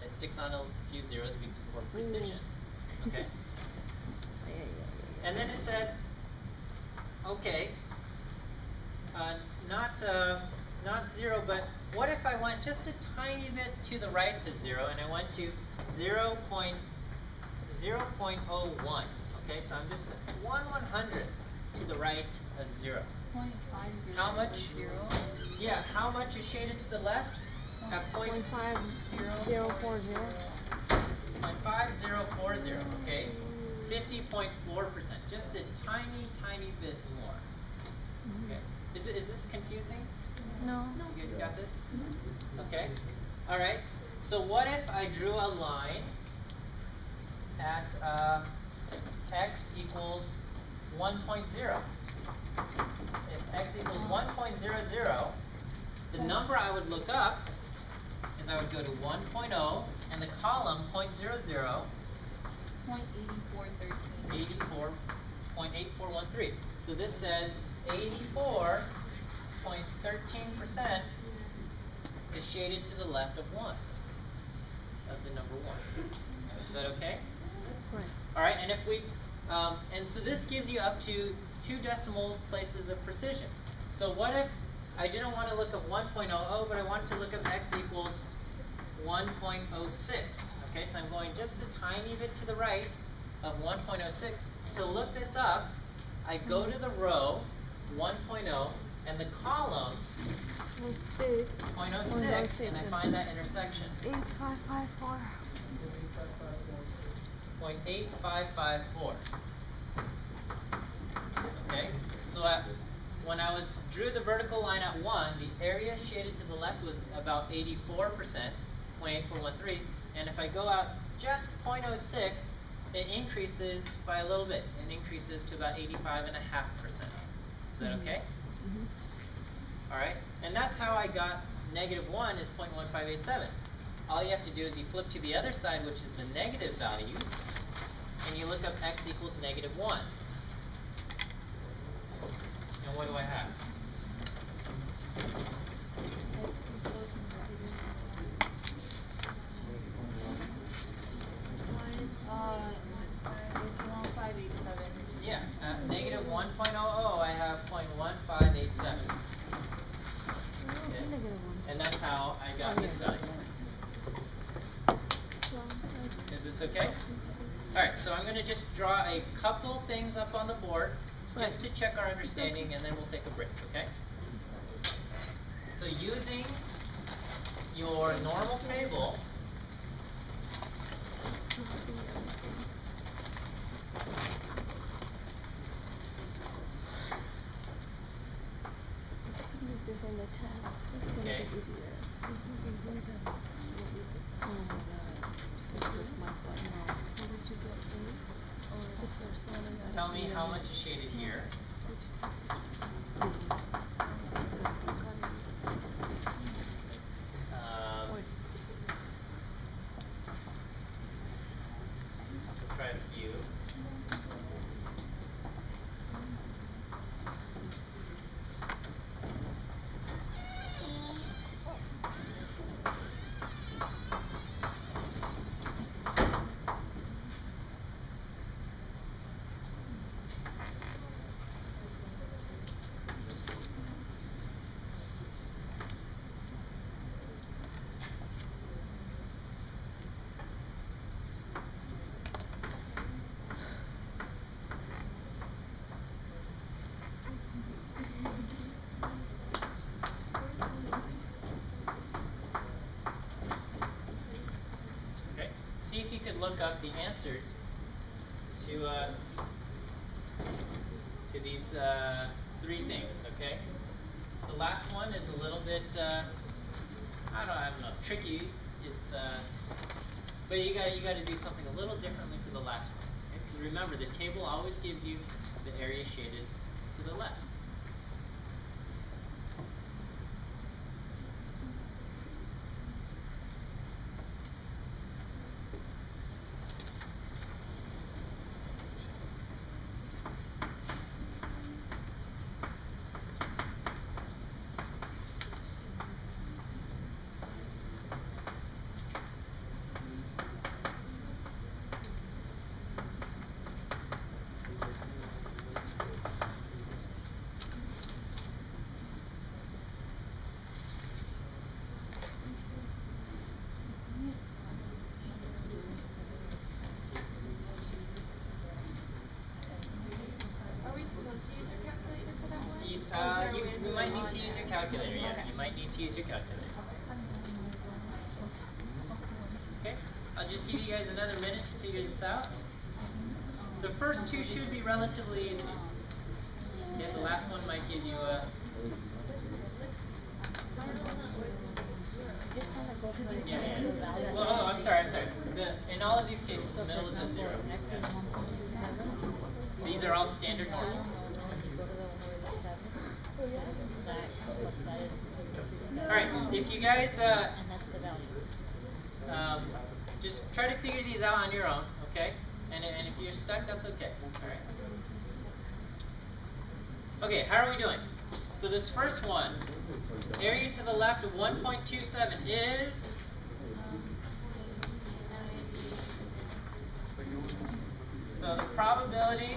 [SPEAKER 1] it sticks on a few zeros for precision. Okay, and then it said, okay, not 0, but what if I went just a tiny bit to the right of 0 and I went to 0.01? Okay, so I'm just 1/100th to the right of 0.
[SPEAKER 5] 0.50.
[SPEAKER 1] How much? Yeah, how much is shaded to the left? At
[SPEAKER 7] 0.5040.
[SPEAKER 1] 0.5040. Okay, 50.4%. Just a tiny bit more. Okay, is this confusing?
[SPEAKER 7] No.
[SPEAKER 1] You guys got this? Okay. All right. So what if I drew a line at x equals 1.0? If x equals 1.00, the number I would look up is I would go to 1.0 and the column 0.00, 0.8413. So this says 84.13% is shaded to the left of 1, of the number 1. Is that okay?
[SPEAKER 7] Right.
[SPEAKER 1] All right, and if we, and so this gives you up to 2 decimal places of precision. So what if I didn't want to look up 1.00, but I wanted to look up x equals 1.06? Okay, so I'm going just a tiny bit to the right of 1.06. To look this up, I go to the row 1.0 and the column 0.06, and I find that intersection.
[SPEAKER 7] 8554.
[SPEAKER 1] 0.8554. Okay, so when I drew the vertical line at 1, the area shaded to the left was about 84%, 0.8413, and if I go out just 0.06, it increases by a little bit. It increases to about 85.5%. Is that okay? All right, and that's how I got -1 is 0.1587. All you have to do is you flip to the other side, which is the negative values, and you look up x equals -1. And what do I have?
[SPEAKER 5] It's 1587.
[SPEAKER 1] Yeah, -1.00, I have 0.1587. on this value. Is this okay? Alright, so I'm going to just draw a couple things up on the board just to check our understanding, and then we'll take a break, okay? So using your normal table,
[SPEAKER 7] Use this on the test. It's gonna
[SPEAKER 1] Okay.
[SPEAKER 7] be easier. This is easier than what we just. Oh my god. This was my butt now. What did you get? A? Or the first one? I got
[SPEAKER 1] tell me
[SPEAKER 7] a
[SPEAKER 1] how
[SPEAKER 7] B.
[SPEAKER 1] much is shaded here.
[SPEAKER 7] Or
[SPEAKER 1] We'll try a few. Okay, see if you could look up the answers to these three things, okay? The last one is a little bit, I don't know, tricky, but you gotta do something a little differently for the last one, okay? Because remember, the table always gives you the area shaded to the left.
[SPEAKER 6] Are we supposed to use our calculator for that one?
[SPEAKER 1] You might need to use your calculator, yeah. You might need to use your calculator. Okay, I'll just give you guys another minute to figure this out. The first two should be relatively easy. Okay, the last one might give you a... Yeah, yeah. Well, oh, I'm sorry. In all of these cases, the middle is at 0. Yeah. These are all standard normal. Alright, if you guys just try to figure these out on your own, okay? And if you're stuck, that's okay. Alright. Okay, how are we doing? So this first one, area to the left of 1.27 is... So the probability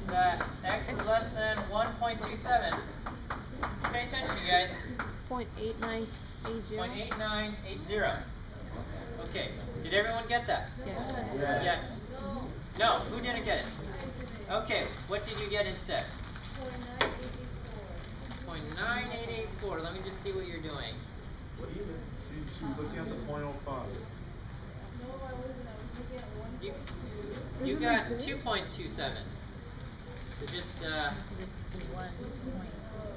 [SPEAKER 1] that x is less than 1.27, pay attention you guys,
[SPEAKER 7] 0.8980.
[SPEAKER 1] 0.8980. Okay, did everyone get that?
[SPEAKER 7] Yes.
[SPEAKER 1] Yes. No, who didn't get it? Okay, what did you get instead? 0.9884. Let me just see what you're doing.
[SPEAKER 2] She was looking at the .05.
[SPEAKER 6] No, I wasn't. I was looking at one.
[SPEAKER 1] You got 2.27. So just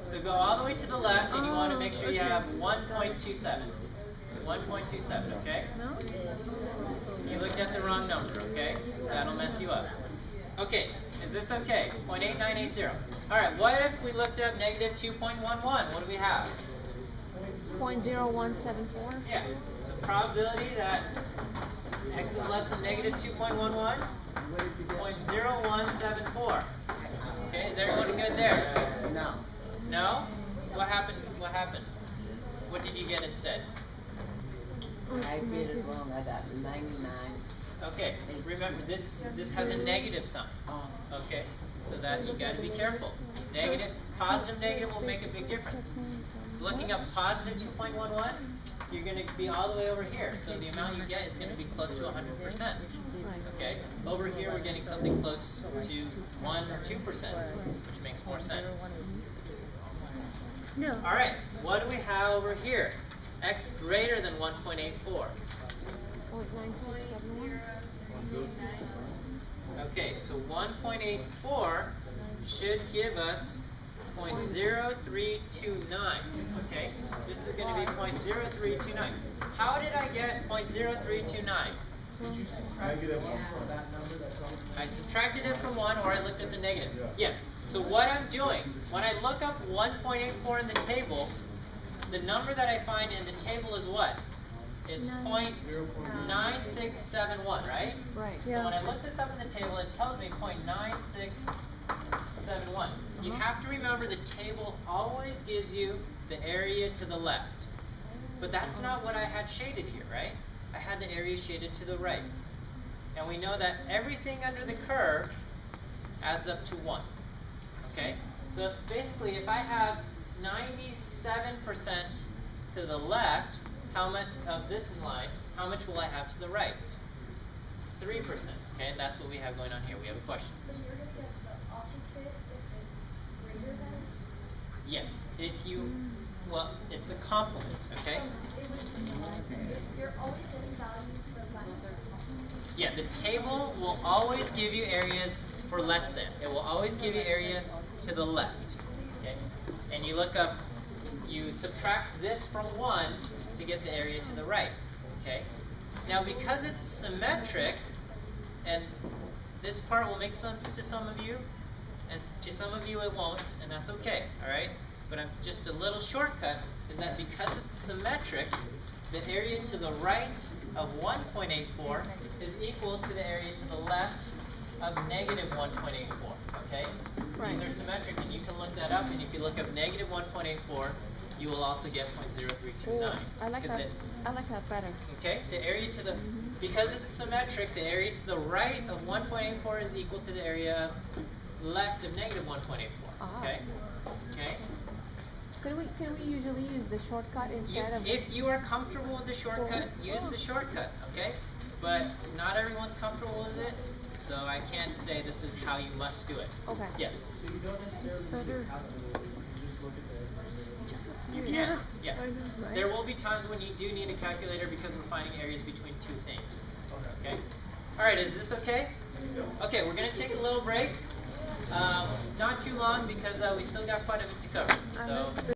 [SPEAKER 1] so go all the way to the left, and you want to make sure you have 1.27. 1.27, okay?
[SPEAKER 7] No?
[SPEAKER 1] You looked at the wrong number, okay? That'll mess you up. Okay, is this okay? 0.8980. Alright, what if we looked up negative 2.11? What do we have?
[SPEAKER 7] 0.0174.
[SPEAKER 1] Yeah, the probability that x is less than negative 2.11? 0.0174. Okay, is everyone good there?
[SPEAKER 8] No.
[SPEAKER 1] No? What happened? What happened? What did you get instead?
[SPEAKER 8] I did it wrong. I got 99.
[SPEAKER 1] Okay, remember this has a negative sign.
[SPEAKER 8] Oh.
[SPEAKER 1] Okay, So that you got to be careful. Negative, positive, negative will make a big difference. Looking up positive 2.11, you're going to be all the way over here. So the amount you get is going to be close to 100%. Okay? Over here, we're getting something close to 1 or 2%, which makes more sense.
[SPEAKER 7] No.
[SPEAKER 1] All right, what do we have over here? X greater than 1.84.
[SPEAKER 7] 0.9671.
[SPEAKER 1] Okay, so 1.84 should give us 0.0329. Okay, this is going to be 0.0329. How did I get 0.0329? I subtracted it from 1, or I looked at the negative. Yes. So what I'm doing, when I look up 1.84 in the table, the number that I find in the table is what? It's 0.9671, right?
[SPEAKER 7] Right.
[SPEAKER 1] So when I look this up in the table, it tells me 0.9671. You have to remember the table always gives you the area to the left. But that's not what I had shaded here, right? I had the area shaded to the right. And we know that everything under the curve adds up to 1. Okay? So basically, if I have 97% to the left, how much of this line, how much will I have to the right? 3%. Okay, that's what we have going on here. We have a question.
[SPEAKER 3] So you're going to get the opposite if it's greater than?
[SPEAKER 1] Yes, if you, well, it's the complement, okay?
[SPEAKER 3] So it would be, you're always getting values for less than.
[SPEAKER 1] Yeah, the table will always give you areas for less than. It will always give you area to the left, okay? And you look up, you subtract this from 1 to get the area to the right, okay? Now because it's symmetric, and this part will make sense to some of you, and to some of you it won't, and that's okay, alright? But just a little shortcut is that because it's symmetric, the area to the right of 1.84 is equal to the area to the left of negative 1.84, okay?
[SPEAKER 7] Right.
[SPEAKER 1] These are symmetric, and you can look that up, and if you look up negative 1.84, you will also get 0.0329.
[SPEAKER 7] I like that. I like that better.
[SPEAKER 1] Okay, the area to the, because it's symmetric, the area to the right of 1.84 is equal to the area left of negative 1.84. Okay? Okay?
[SPEAKER 7] Can we usually use the shortcut instead of?
[SPEAKER 1] If you are comfortable with the shortcut, use the shortcut, okay? But not everyone's comfortable with it, so I can't say this is how you must do it.
[SPEAKER 7] Okay.
[SPEAKER 1] Yes.
[SPEAKER 2] So you don't necessarily
[SPEAKER 7] Better.
[SPEAKER 2] need to calculate it, you just look at the information.
[SPEAKER 1] You can, yes. There will be times when you do need a calculator because we're finding areas between two things. Okay? Alright, is this okay? Okay, we're going to take a little break. Not too long because we still got quite a bit to cover. So.